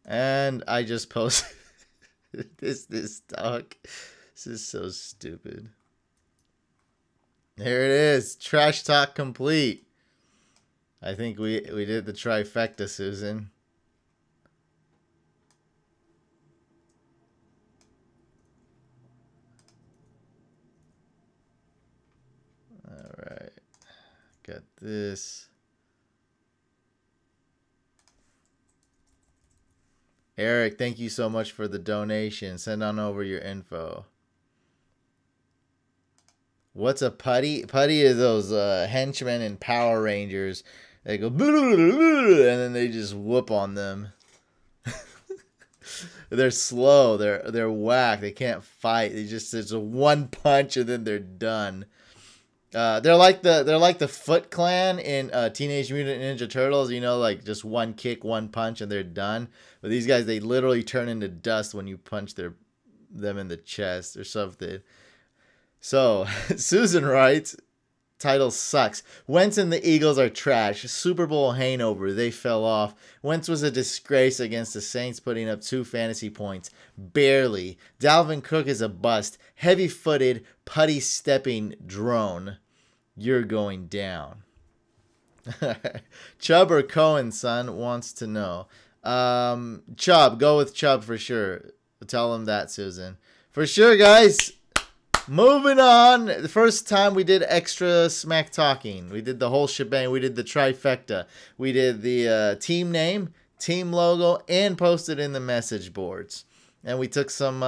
And I just posted this talk. This is so stupid. There it is. Trash talk complete. I think we did the trifecta, Susan. Alright. Got this. Eric, thank you so much for the donation. Send on over your info. What's a putty? Putty is those henchmen in Power Rangers. They go, and then they just whoop on them. They're slow. They're whack. They can't fight. It's a one punch and then they're done. They're like the Foot Clan in Teenage Mutant Ninja Turtles. You know, like just one kick, one punch, and they're done. But these guys, they literally turn into dust when you punch them in the chest or something. So Susan writes, title sucks. Wentz and the Eagles are trash. Super Bowl hangover. They fell off. Wentz was a disgrace against the Saints, putting up 2 fantasy points. Barely. Dalvin Cook is a bust. Heavy-footed, putty-stepping drone. You're going down. Chubb or Cohen, son, wants to know. Chubb. Go with Chubb for sure. Tell him that, Susan. For sure, guys. Moving on. The first time we did extra smack talking. We did the whole shebang. We did the trifecta. We did the team name, team logo, and posted in the message boards. And we took some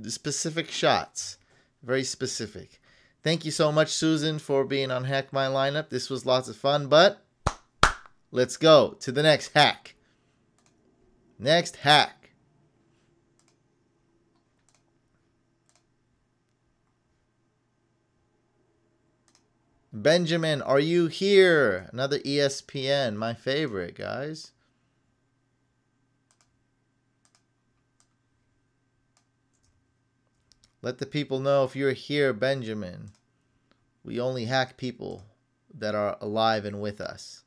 specific shots. Very specific. Thank you so much, Susan, for being on Hack My Lineup. This was lots of fun, but let's go to the next hack. Next hack. Benjamin, are you here? Another ESPN, my favorite, guys. Let the people know if you're here, Benjamin. We only hack people that are alive and with us.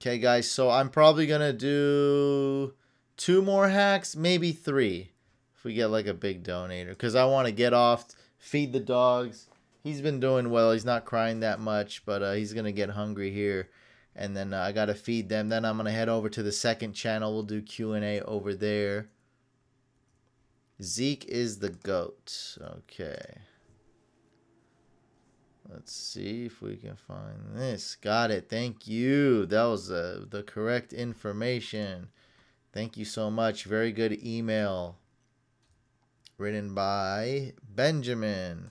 Okay, guys, so I'm probably going to do 2 more hacks, maybe 3. If we get like a big donator, because I want to get off, feed the dogs. He's been doing well. He's not crying that much, but he's going to get hungry here. And then I got to feed them. Then I'm going to head over to the second channel. We'll do Q&A over there. Zeke is the GOAT. Okay. Let's see if we can find this. Got it. Thank you. That was the correct information. Thank you so much. Very good email. Written by Benjamin.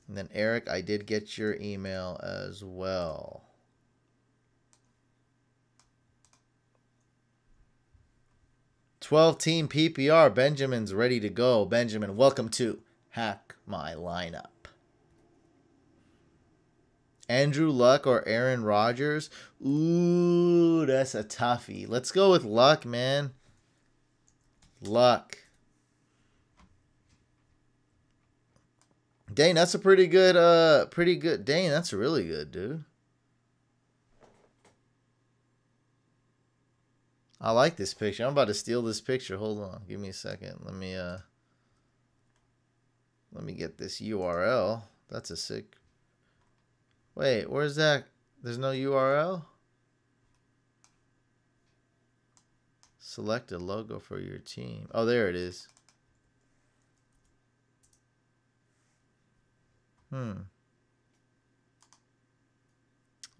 And then Eric, I did get your email as well. $12-team PPR. Benjamin's ready to go. Benjamin, welcome to Hack My Lineup. Andrew Luck or Aaron Rodgers? Ooh, that's a toughie. Let's go with Luck, man. Luck. Dang, that's a pretty good, dang, that's really good, dude. I like this picture. I'm about to steal this picture. Hold on. Give me a second. Let me get this URL. That's a sick. Wait, where's that? There's no URL? Select a logo for your team. Oh, there it is.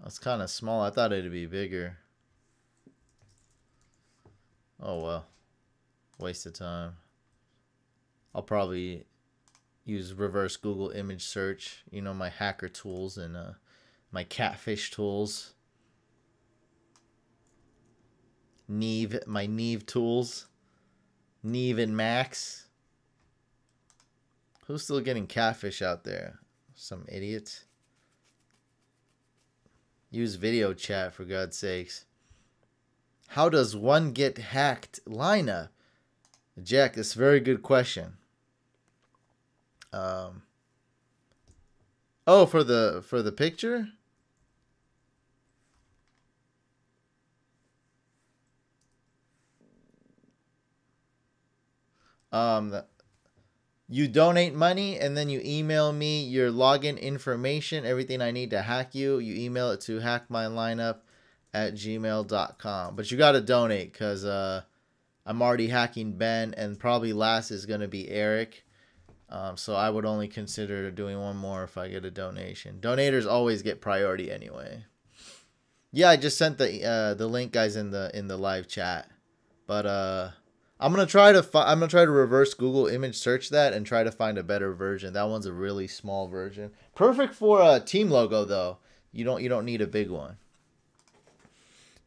That's kind of small. I thought it'd be bigger. Oh, well. Waste of time. I'll probably use reverse Google image search. You know, my hacker tools and my catfish tools. Neve, my Neve tools. Neve and Max. Who's still getting catfish out there? Some idiot. Use video chat, for God's sakes. How does one get hacked? Lineup. Jack, that's a very good question. Oh, for the picture? You donate money and then you email me your login information, everything I need to hack you. You email it to hackmylineup@gmail.com. But you got to donate because I'm already hacking Ben, and probably last is going to be Eric. So I would only consider doing one more if I get a donation. Donators always get priority anyway. Yeah, I just sent the link, guys, in the live chat. But I'm gonna try to reverse Google image search that and try to find a better version. That one's a really small version. Perfect for a team logo though. You don't need a big one.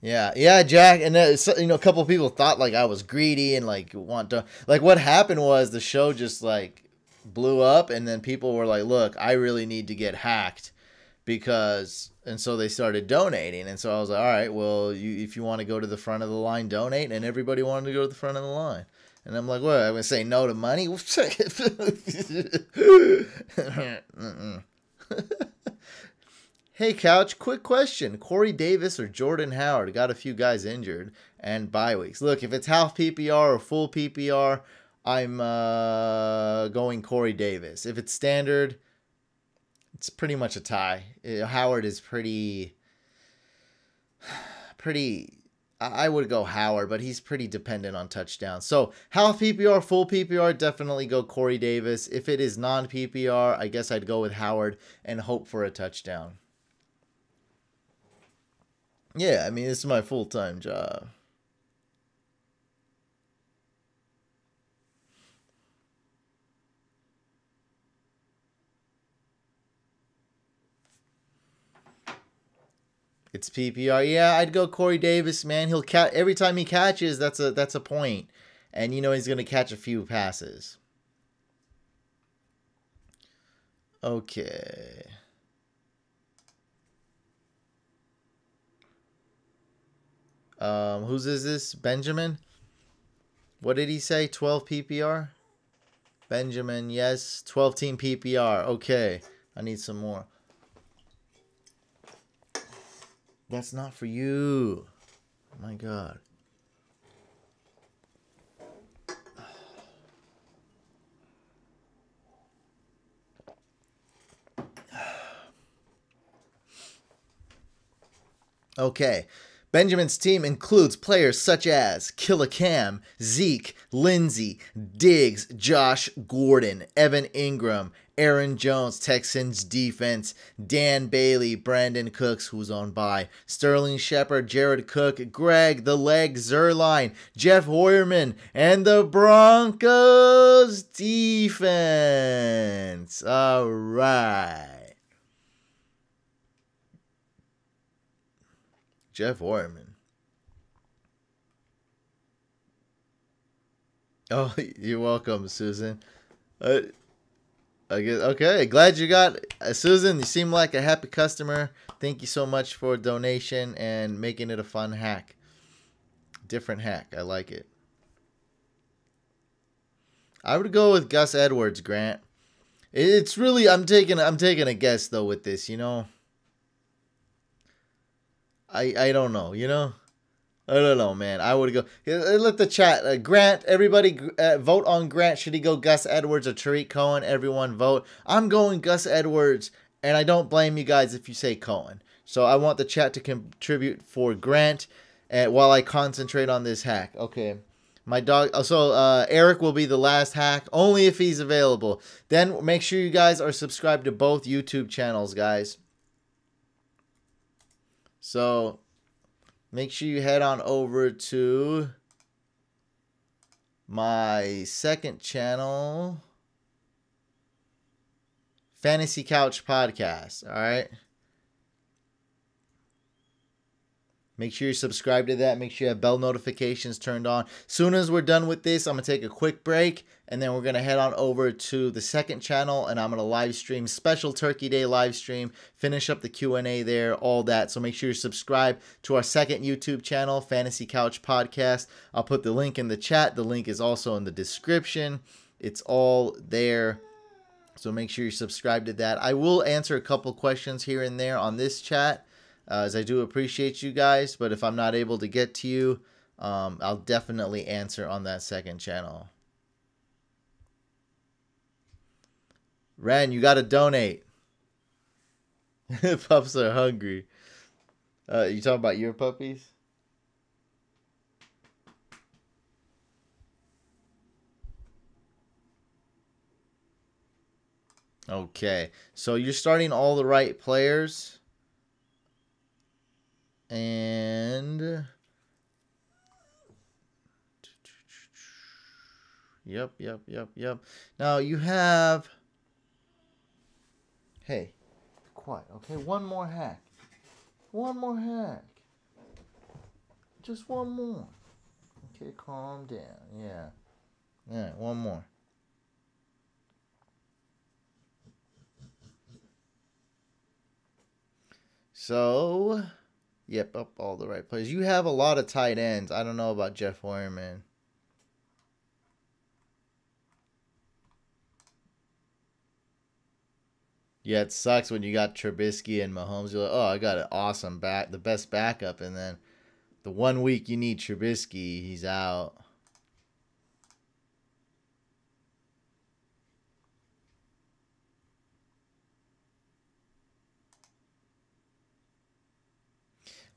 Yeah, Jack. And you know, a couple of people thought like I was greedy and like want to like. What happened was the show just like blew up, and then people were like, "Look, I really need to get hacked." Because, and so they started donating, and so I was like, all right, well, if you want to go to the front of the line, donate. And everybody wanted to go to the front of the line, and I'm like, what, I'm gonna say no to money? Hey Couch, quick question: Corey Davis or Jordan Howard? Got a few guys injured and bye weeks. Look, if it's half PPR or full PPR, I'm going Corey Davis. If it's standard, it's pretty much a tie. Howard is pretty. I would go Howard, but he's pretty dependent on touchdowns. So half PPR, full PPR, definitely go Corey Davis. If it is non PPR, I guess I'd go with Howard and hope for a touchdown. Yeah, I mean, this is my full-time job. It's PPR. Yeah, I'd go Corey Davis, man. He'll catch every time he catches. That's a point, and you know he's gonna catch a few passes. Okay. Whose is this? Benjamin? What did he say? 12 PPR? Benjamin, yes. 12-team PPR. Okay. I need some more. That's not for you. Oh my God. Okay. Benjamin's team includes players such as Killer Cam, Zeke, Lindsey, Diggs, Josh Gordon, Evan Ingram, Aaron Jones, Texans defense, Dan Bailey, Brandon Cooks, who's on bye, Sterling Shepard, Jared Cook, Greg the Leg Zerline, Jeff Hoyerman, and the Broncos defense. All right. Jeff Hoyerman. Oh, you're welcome, Susan. I guess, okay, glad you got Susan. You seem like a happy customer. Thank you so much for donation and making it a fun hack. Different hack. I like it. I would go with Gus Edwards, Grant. It's really I'm taking a guess though with this, you know. I don't know, you know? I don't know, man. I would go. Let the chat. Grant, everybody vote on Grant. Should he go Gus Edwards or Tariq Cohen? Everyone vote. I'm going Gus Edwards, and I don't blame you guys if you say Cohen. So I want the chat to contribute for Grant while I concentrate on this hack. Okay. My dog. So Eric will be the last hack, only if he's available. Then make sure you guys are subscribed to both YouTube channels, guys. So make sure you head on over to my second channel, Fantasy Couch Podcast. All right. Make sure you subscribe to that. Make sure you have bell notifications turned on. Soon as we're done with this, I'm going to take a quick break. And then we're going to head on over to the second channel. And I'm going to live stream, special Turkey Day live stream. Finish up the Q&A there, all that. So make sure you subscribe to our second YouTube channel, Fantasy Couch Podcast. I'll put the link in the chat. The link is also in the description. It's all there. So make sure you subscribe to that. I will answer a couple questions here and there on this chat. As I do appreciate you guys, but if I'm not able to get to you, I'll definitely answer on that second channel. Ren, you got to donate. Pups are hungry. You talking about your puppies? Okay, so you're starting all the right players. And yep. Now you have, hey, quiet, okay? One more hack. Just one more. Okay, calm down. Yeah. All right, one more. So, yep, up all the right players. You have a lot of tight ends. I don't know about Jeff Hoyerman. Yeah, it sucks when you got Trubisky and Mahomes. You're like, oh, I got an awesome the best backup. And then the 1 week you need Trubisky, he's out.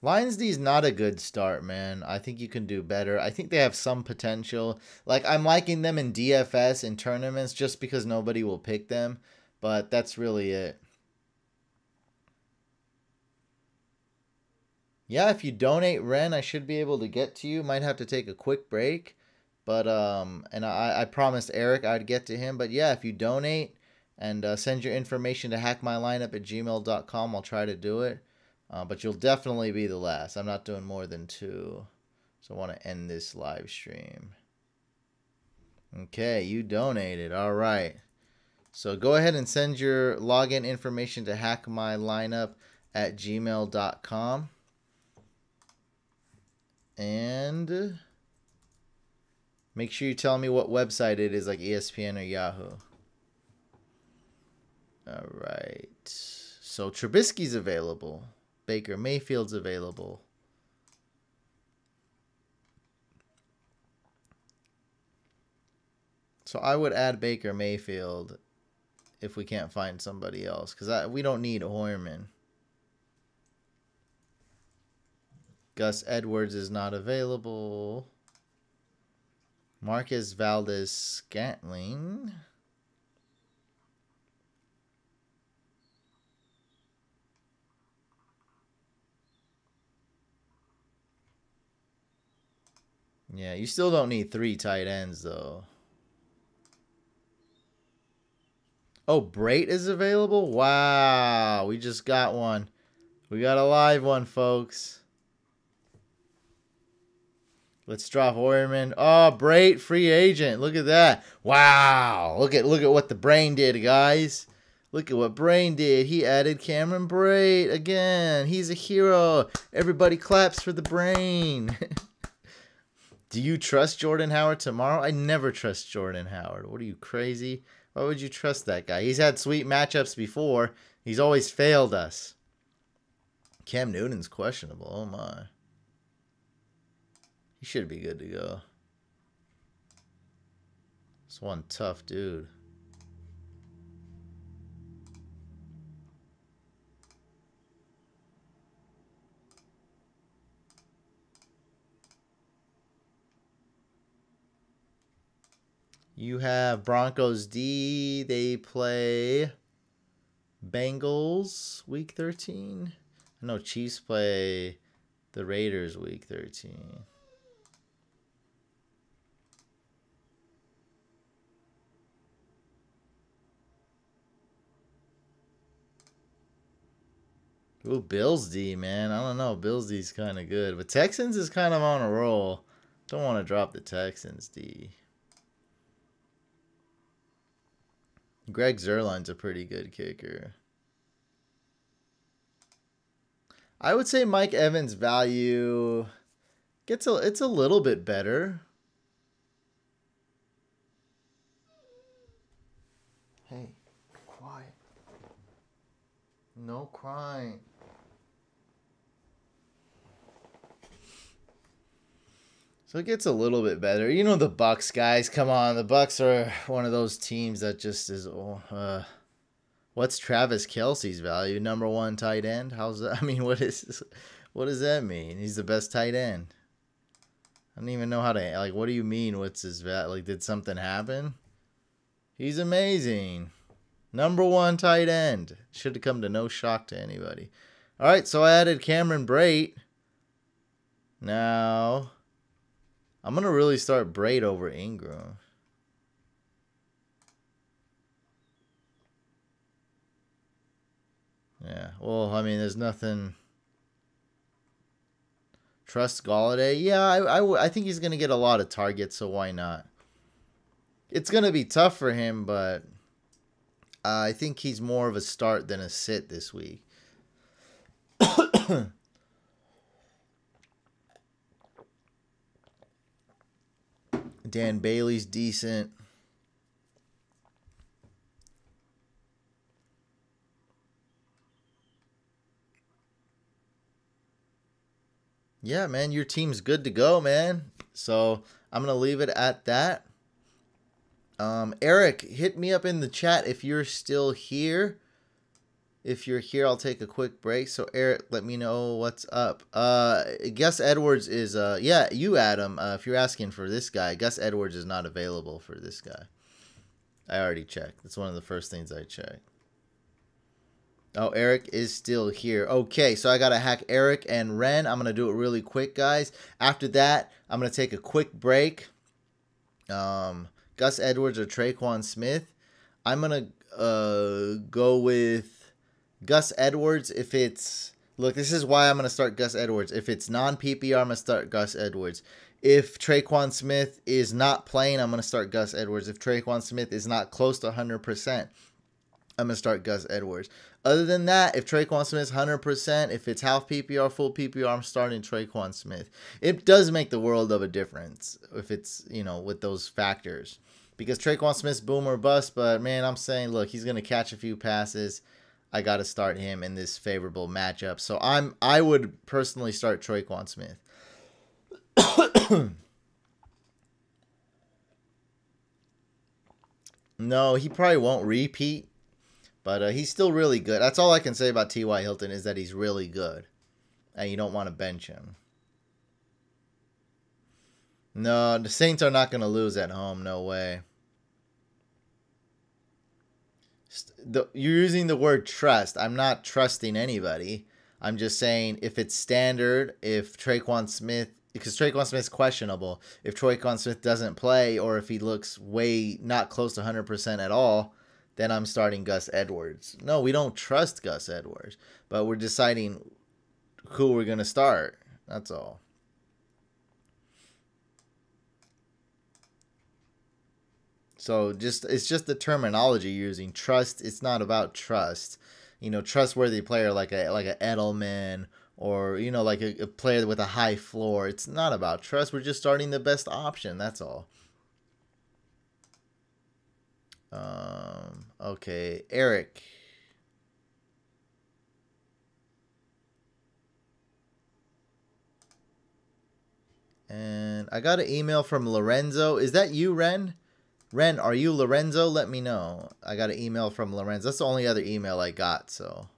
Lions D's not a good start, man. I think you can do better. I think they have some potential. Like, I'm liking them in DFS and tournaments just because nobody will pick them. But that's really it. Yeah, if you donate, Ren, I should be able to get to you. Might have to take a quick break. But, and I promised Eric I'd get to him. But yeah, if you donate and send your information to hackmylineup@gmail.com, I'll try to do it. But you'll definitely be the last. I'm not doing more than 2. So I want to end this live stream. Okay, you donated. All right. So go ahead and send your login information to hackmylineup@gmail.com. And make sure you tell me what website it is, like ESPN or Yahoo. All right. So Trubisky's available. Baker Mayfield's available. So I would add Baker Mayfield if we can't find somebody else, because we don't need Hoyerman. Gus Edwards is not available. Marquez Valdes-Scantling. Yeah, you still don't need 3 tight ends, though. Oh, Brait is available? Wow, we just got one. We got a live one, folks. Let's drop Hoyerman. Oh, Brait, free agent. Look at that. Wow. Look at what the brain did, guys. Look at what Brain did. He added Cameron Brate again. He's a hero. Everybody claps for the Brain. Do you trust Jordan Howard tomorrow? I never trust Jordan Howard. What are you, crazy? Why would you trust that guy? He's had sweet matchups before. He's always failed us. Cam Newton's questionable. Oh, my. He should be good to go. This one tough dude. You have Broncos D. They play Bengals week 13. No, Chiefs play the Raiders week 13. Ooh, Bills D, man. I don't know. Bills D's kind of good. But Texans is kind of on a roll. Don't want to drop the Texans D. Greg Zuerlein's a pretty good kicker. I would say Mike Evans' value it's a little bit better. Hey, quiet. No crying. So it gets a little bit better. You know the Bucks, guys. Come on. The Bucks are one of those teams that just is... what's Travis Kelce's value? Number 1 tight end? How's that? I mean, what does that mean? He's the best tight end. I don't even know how to... Like, what do you mean, what's his value? Like, did something happen? He's amazing. Number 1 tight end. Should have come to no shock to anybody. All right, so I added Cameron Brate. Now... I'm going to really start Brate over Ingram. Yeah, well, I mean, there's nothing. Trust Golladay? Yeah, I think he's going to get a lot of targets, so why not? It's going to be tough for him, but I think he's more of a start than a sit this week. Dan Bailey's decent. Yeah, man, your team's good to go, man. So I'm going to leave it at that. Eric, hit me up in the chat if you're still here. If you're here, I'll take a quick break. So, Eric, let me know what's up. Gus Edwards is, yeah, you, Adam, if you're asking for this guy, Gus Edwards is not available for this guy. I already checked. That's one of the first things I checked. Oh, Eric is still here. Okay, so I got to hack Eric and Ren. I'm going to do it really quick, guys. After that, I'm going to take a quick break. Gus Edwards or Traquan Smith. I'm going to go with Gus Edwards if it's... Look, this is why I'm going to start Gus Edwards. If it's non-PPR, I'm going to start Gus Edwards. If Traquan Smith is not playing, I'm going to start Gus Edwards. If Traquan Smith is not close to 100%, I'm going to start Gus Edwards. Other than that, if Traquan Smith's 100%, if it's half PPR, full PPR, I'm starting Traquan Smith. It does make the world of a difference if it's, you know, with those factors. Because Traquan Smith's boom or bust, but, man, I'm saying, look, he's going to catch a few passes. I got to start him in this favorable matchup. So I would personally start Traquan Smith. No, he probably won't repeat, but he's still really good. That's all I can say about T.Y. Hilton is that he's really good, and you don't want to bench him. No, the Saints are not going to lose at home. No way. You're using the word trust. I'm not trusting anybody. I'm just saying if it's standard, if Tre'Quan Smith, because Tre'Quan Smith's questionable, if Tre'Quan Smith doesn't play or if he looks way not close to 100% at all, then I'm starting Gus Edwards. No, we don't trust Gus Edwards, but we're deciding who we're going to start. That's all. So it's just the terminology you're using. Trust. It's not about trust. You know, trustworthy player like a Edelman or like a player with a high floor. It's not about trust. We're just starting the best option. That's all. Okay, Eric. And I got an email from Lorenzo. Is that you, Ren? Ren, are you Lorenzo? Let me know. I got an email from Lorenzo. That's the only other email I got, so.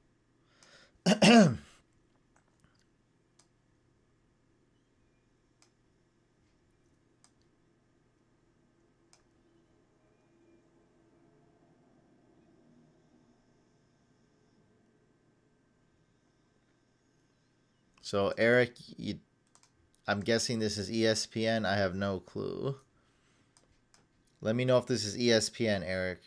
So, Eric, I'm guessing this is ESPN. I have no clue. Let me know if this is ESPN, Eric.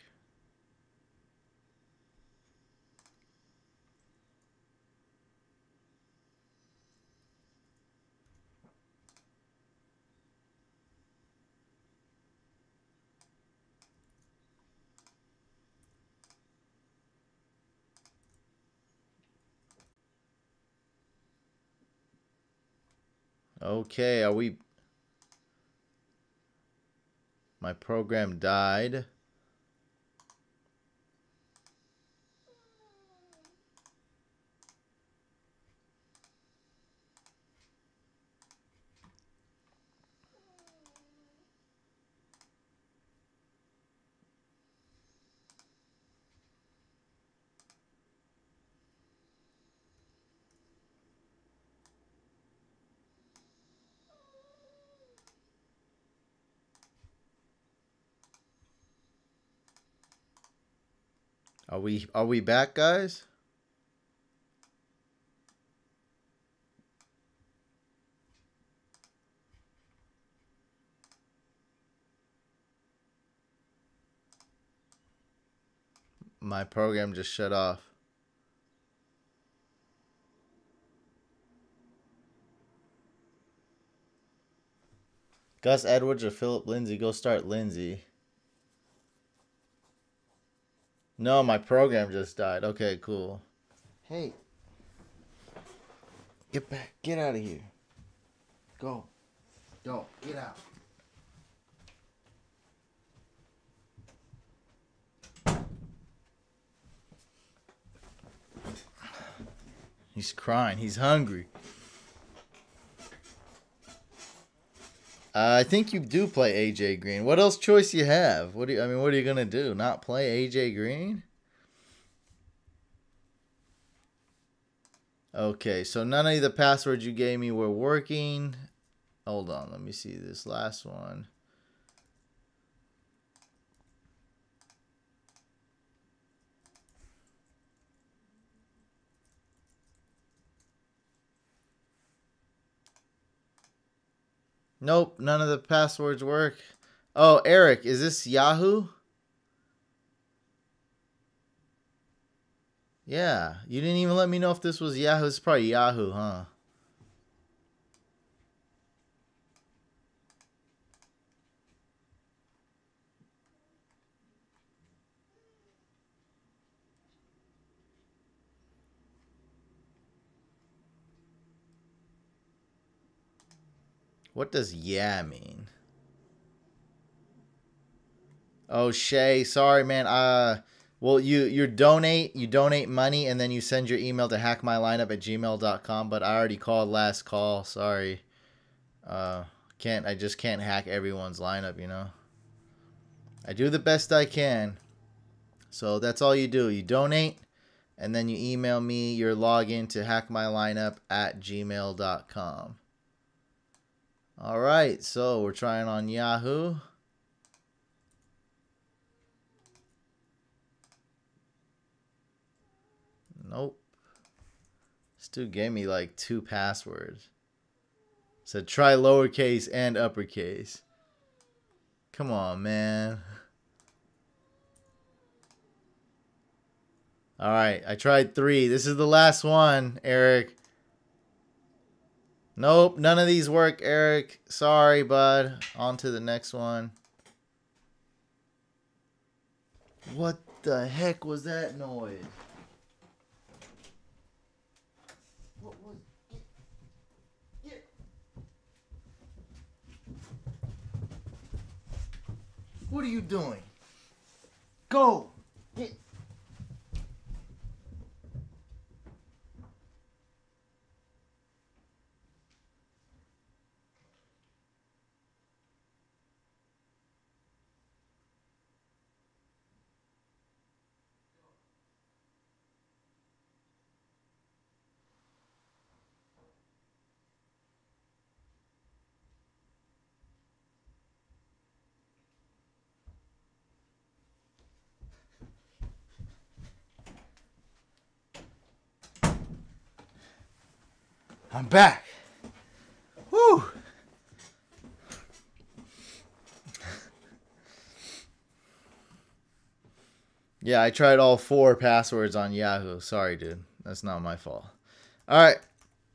Okay, are we... My program died. Are we back, guys? My program just shut off. Gus Edwards or Philip Lindsay? Go start Lindsay. No, my program just died. Okay, cool. Hey. Get back. Get out of here. Go. Go. Get out. He's crying. He's hungry. I think you do play AJ Green. What else choice you have? What are you gonna do? Not play AJ Green? Okay, so none of the passwords you gave me were working. Hold on, let me see this last one. Nope, none of the passwords work. Oh, Eric, is this Yahoo? Yeah, you didn't even let me know if this was Yahoo. It's probably Yahoo, huh? What does yeah mean? Oh, Shay, sorry, man. Well, you donate money and then you send your email to hackmylineup@gmail.com. But I already called last call. Sorry. I just can't hack everyone's lineup. I do the best I can. So that's all you do. You donate, and then you email me your login to hackmylineup@gmail.com. All right, so we're trying on Yahoo. Nope. This dude gave me like 2 passwords. Said try lowercase and uppercase. Come on, man. All right, I tried 3. This is the last one, Eric. Nope, none of these work, Eric. Sorry, bud. On to the next one. What the heck was that noise? What was... Get. What are you doing? Go! Get. I'm back. Woo! Yeah, I tried all 4 passwords on Yahoo. Sorry, dude. That's not my fault. All right,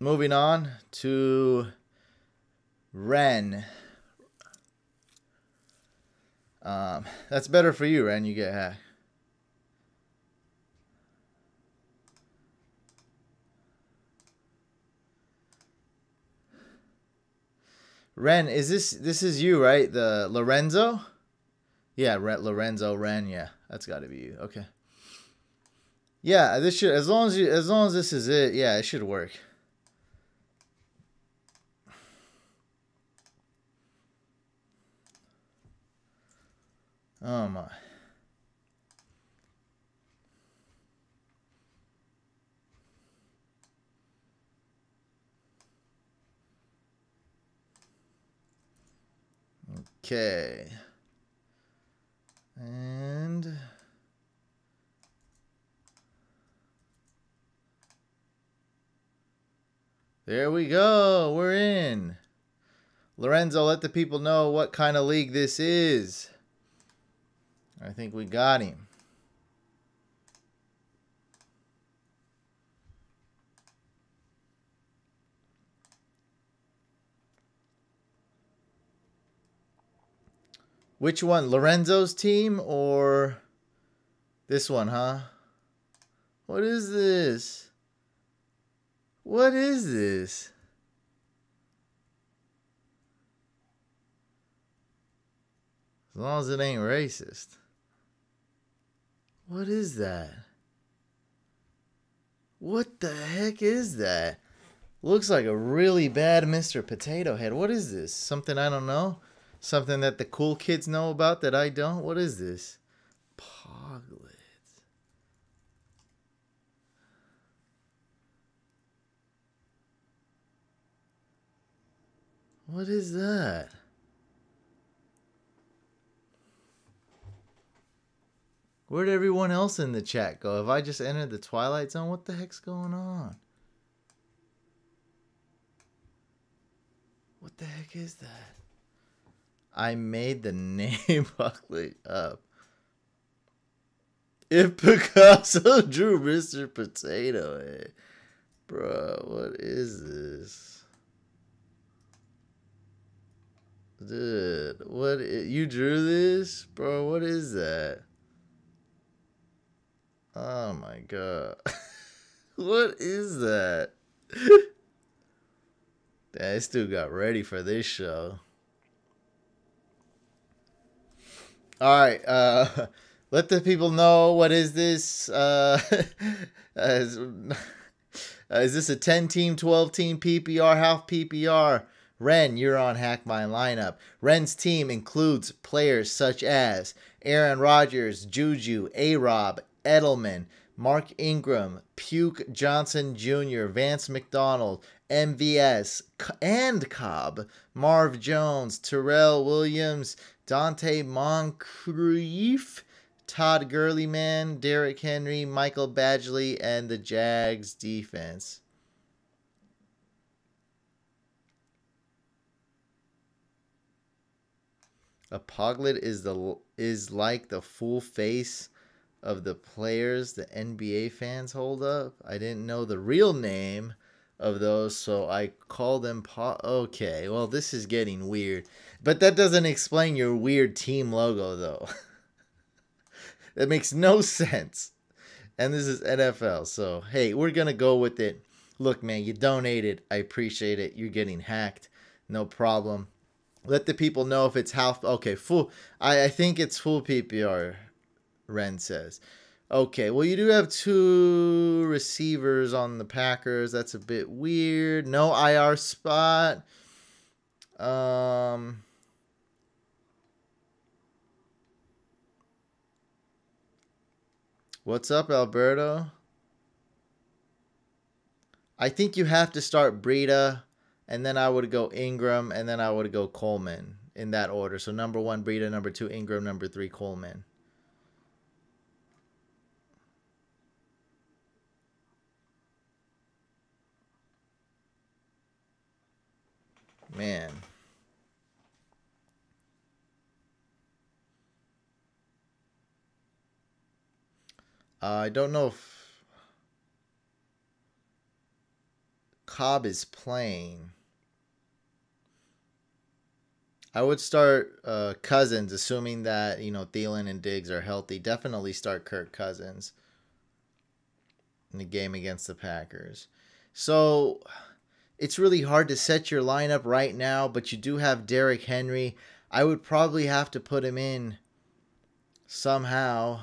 moving on to Ren. That's better for you, Ren. You get hacked. Ren, is this is you, right? The Lorenzo? Yeah, Lorenzo Ren. Yeah, that's got to be you. Okay. Yeah, this should as long as this is it. Yeah, it should work. Oh my. Okay. And there we go. We're in. Lorenzo, let the people know what kind of league this is. I think we got him. Which one? Lorenzo's team or this one, huh? What is this? What is this? As long as it ain't racist. What is that? What the heck is that? Looks like a really bad Mr. Potato Head. What is this? Something I don't know? Something that the cool kids know about that I don't? What is this? Poglet. What is that? Where'd everyone else in the chat go? Have I just entered the Twilight Zone? What the heck's going on? What the heck is that? I made the name Buckley up. If Picasso drew Mr. Potato Head. Bro, what is this? Dude, what? You drew this? Bro, what is that? Oh my god. What is that? This dude got ready for this show. Alright, let the people know, what is this? Is this a 10-team, 12-team PPR, half PPR? Ren, you're on Hack My Lineup. Ren's team includes players such as Aaron Rodgers, Juju, A-Rob, Edelman, Mark Ingram, Puke Johnson Jr., Vance McDonald, MVS, and Cobb, Marv Jones, Terrell Williams, Dante Moncrief, Todd Gurleyman, Derrick Henry, Michael Badgley, and the Jags defense. A Poglet is like the full face of the players the NBA fans hold up. I didn't know the real name of those, so I call them Okay, well, this is getting weird. But that doesn't explain your weird team logo, though. That makes no sense. And this is NFL, so hey, we're going to go with it. Look, man, you donated. I appreciate it. You're getting hacked. No problem. Let the people know if it's half. Okay, full. I think it's full PPR. Ren says. Okay, well, you do have 2 receivers on the Packers. That's a bit weird. No IR spot. What's up, Alberto? I think you have to start Breida, and then I would go Ingram, and then I would go Coleman in that order. So number 1, Breida, number 2, Ingram, number 3, Coleman. Man. I don't know if Cobb is playing. I would start Cousins, assuming that, Thielen and Diggs are healthy. Definitely start Kirk Cousins in the game against the Packers. So it's really hard to set your lineup right now, but you do have Derrick Henry. I would probably have to put him in somehow.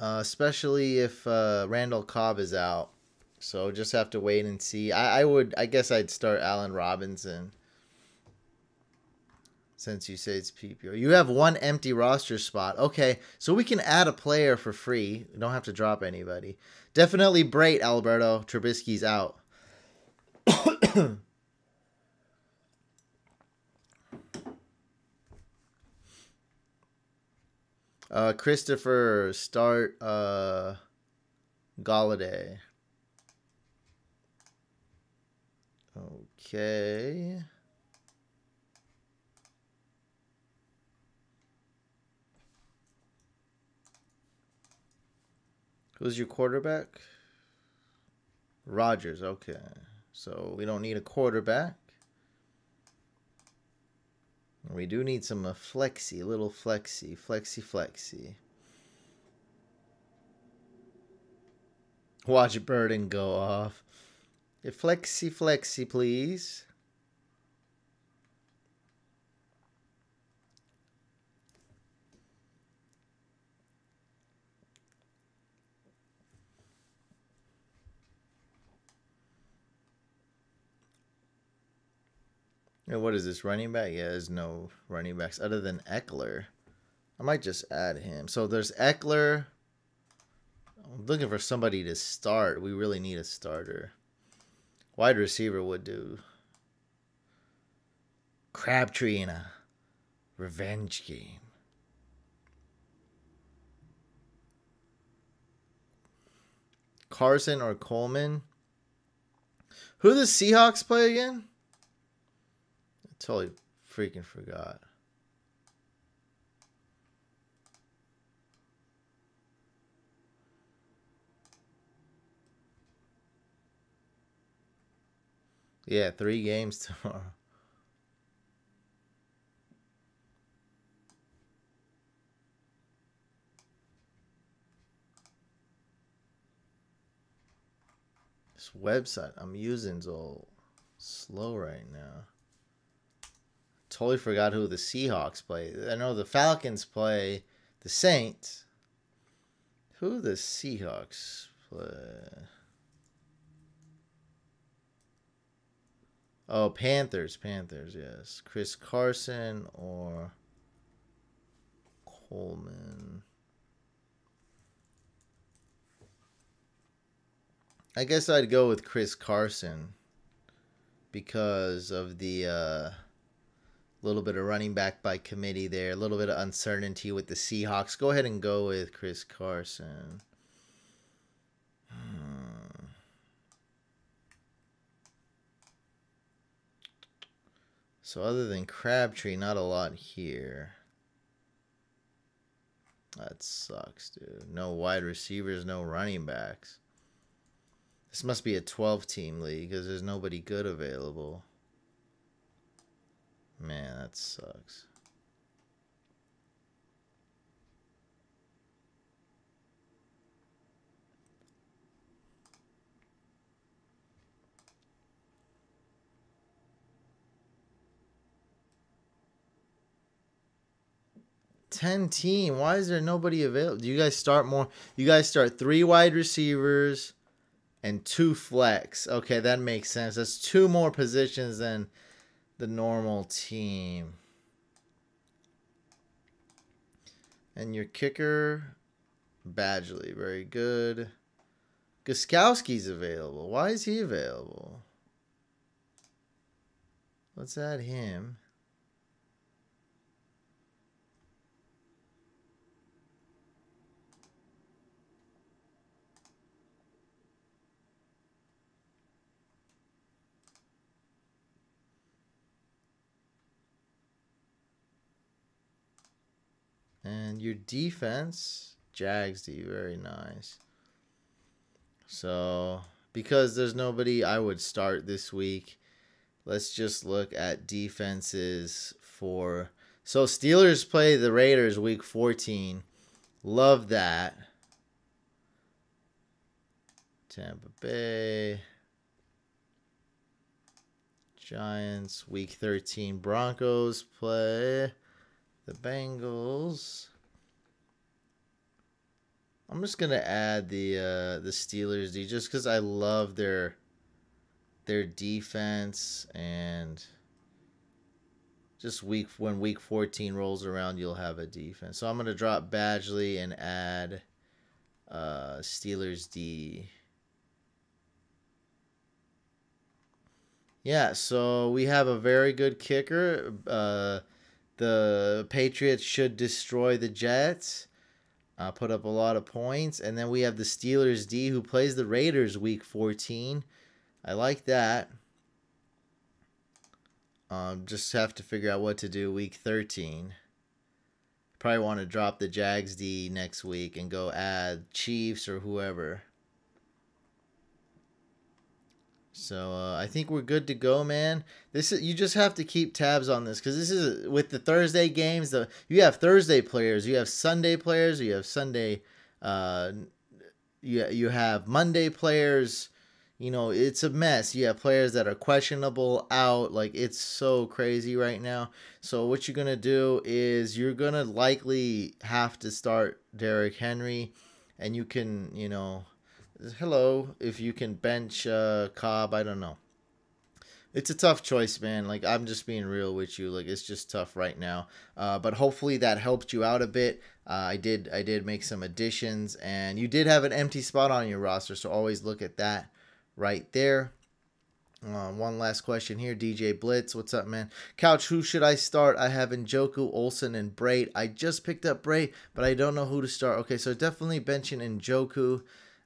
Especially if Randall Cobb is out. So just have to wait and see. I guess I'd start Allen Robinson. Since you say it's PPR. You have 1 empty roster spot. Okay, so we can add a player for free. We don't have to drop anybody. Definitely Brait, Alberto. Trubisky's out. Christopher, start Galladay. Okay. Who's your quarterback? Rodgers, okay. So we don't need a quarterback. We do need some flexy, little flexy. Watch Burden go off. Flexy, please. And what is this, running back? Yeah, there's no running backs other than Eckler. I might just add him. So there's Eckler. I'm looking for somebody to start. We really need a starter. Wide receiver would do. Crabtree in a revenge game. Carson or Coleman. Who the Seahawks play again? I totally freaking forgot. Yeah, 3 games tomorrow. This website I'm using is all slow right now. Totally forgot who the Seahawks play. I know the Falcons play the Saints. Who the Seahawks play? Oh, Panthers, yes. Chris Carson or Pullman. I guess I'd go with Chris Carson because of the little bit of running back by committee there, a little bit of uncertainty with the Seahawks. Go ahead and go with Chris Carson. So other than Crabtree, not a lot here. That sucks, dude. No wide receivers, no running backs. This must be a 12-team league because there's nobody good available. Man, that sucks. Team. Why is there nobody available? Do you guys start more? You guys start 3 wide receivers and 2 flex. Okay, that makes sense. That's 2 more positions than the normal team. And your kicker, Badgley, very good. Gostkowski's available. Why is he available? Let's add him. And your defense, Jags D, very nice. So, because there's nobody I would start this week, let's just look at defenses for... So, Steelers play the Raiders week 14. Love that. Tampa Bay. Giants week 13. Broncos play the Bengals. I'm just gonna add the Steelers D just because I love their defense, and just when week 14 rolls around, you'll have a defense. So I'm gonna drop Badgley and add Steelers D. Yeah, so we have a very good kicker. The Patriots should destroy the Jets, put up a lot of points. And then we have the Steelers D, who plays the Raiders week 14. I like that. Just have to figure out what to do week 13. Probably want to drop the Jags D next week and go add Chiefs or whoever. So I think we're good to go, man. You just have to keep tabs on this because this is with the Thursday games. You have Thursday players, you have Sunday players, you have Sunday, you have Monday players. You know, it's a mess. You have players that are questionable out. Like, it's so crazy right now. So what you're gonna do is you're gonna likely have to start Derrick Henry, and you can, you know. Hello, if you can bench Cobb, I don't know. It's a tough choice, man. Like, I'm just being real with you. Like, it's just tough right now. But hopefully that helped you out a bit. I did make some additions, and you did have an empty spot on your roster, so always look at that right there. One last question here. DJ Blitz, what's up, man? Couch, who should I start? I have Njoku, Olsen, and Brait. I just picked up Brait, but I don't know who to start. Okay, so definitely benching Njoku.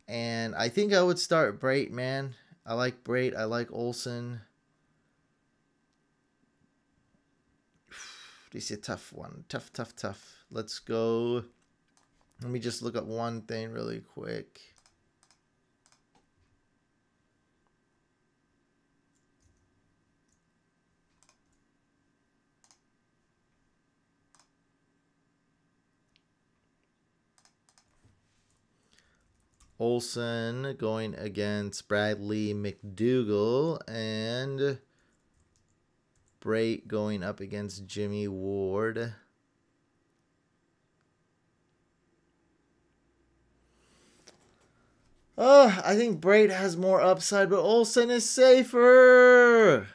And I think I would start Brait, man. I like Brait. I like Olsen. This is a tough one. Tough. Let's go. Let me just look up one thing really quick. Olsen going against Bradley McDougall, and Brait going up against Jimmy Ward. Oh, I think Brait has more upside, but Olsen is safer.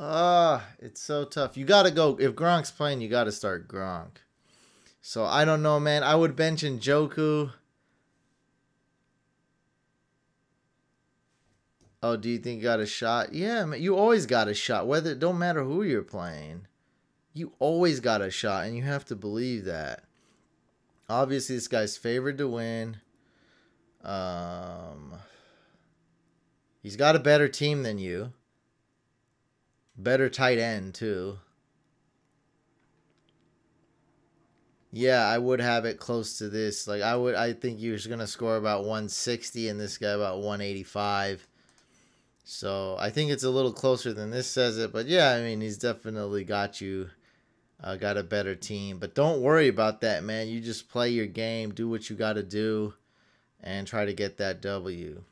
It's so tough. You got to go. If Gronk's playing, you got to start Gronk. So I don't know, man. I would bench Njoku. Oh, do you think you got a shot? Yeah, man. You always got a shot. Whether it don't matter who you're playing. You always got a shot, and you have to believe that. Obviously, this guy's favored to win. He's got a better team than you. Better tight end, too. Yeah, I would have it close to this. Like, I think you're going to score about 160 and this guy about 185. So, I think it's a little closer than this says it. But, yeah, I mean, he's definitely got you. Got a better team. But don't worry about that, man. You just play your game. Do what you got to do. And try to get that W.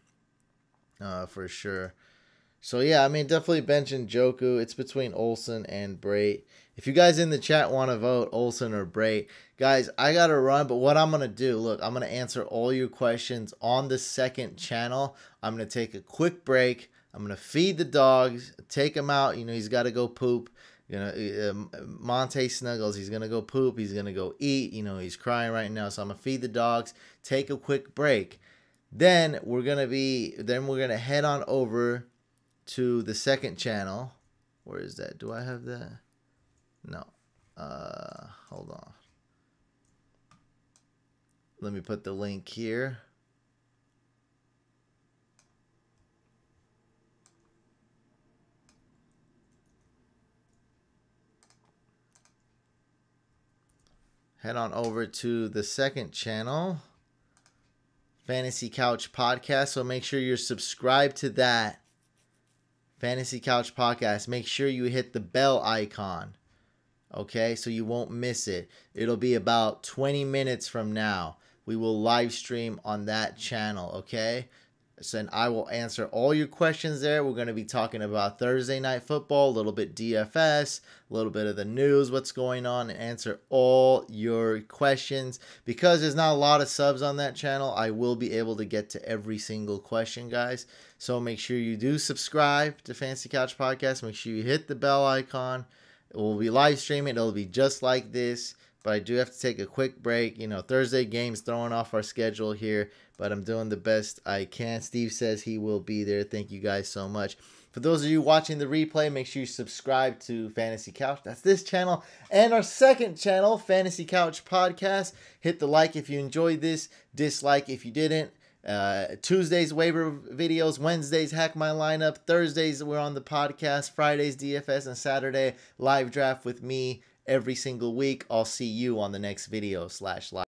For sure. So, yeah, I mean, definitely bench Njoku. It's between Olsen and Brait. If you guys in the chat want to vote Olsen or Brait, guys, I got to run. But what I'm going to do, look, I'm going to answer all your questions on the second channel. I'm going to take a quick break. I'm going to feed the dogs, take him out. You know, he's got to go poop. You know, Monte Snuggles, he's going to go poop. He's going to go eat. You know, he's crying right now. So I'm going to feed the dogs, take a quick break. Then we're going to head on over to the second channel. Where is that? Do I have that? No. Hold on. Let me put the link here. Head on over to the second channel, Fantasy Couch Podcast. So make sure you're subscribed to that. Fantasy Couch Podcast. Make sure you hit the bell icon. Okay, so you won't miss it. It'll be about 20 minutes from now. We will live stream on that channel, okay? So, and I will answer all your questions there. We're going to be talking about Thursday Night Football, a little bit DFS, a little bit of the news, what's going on, and answer all your questions. Because there's not a lot of subs on that channel, I will be able to get to every single question, guys. So make sure you do subscribe to Fantasy Couch Podcast. Make sure you hit the bell icon. It will be live streaming. It'll be just like this. But I do have to take a quick break. You know, Thursday game's throwing off our schedule here. But I'm doing the best I can. Steve says he will be there. Thank you guys so much. For those of you watching the replay, make sure you subscribe to Fantasy Couch. That's this channel. And our second channel, Fantasy Couch Podcast. Hit the like if you enjoyed this. Dislike if you didn't. Tuesdays waiver videos, Wednesdays hack my lineup, Thursdays we're on the podcast, Fridays DFS, and Saturday live draft with me every single week. I'll see you on the next video /live.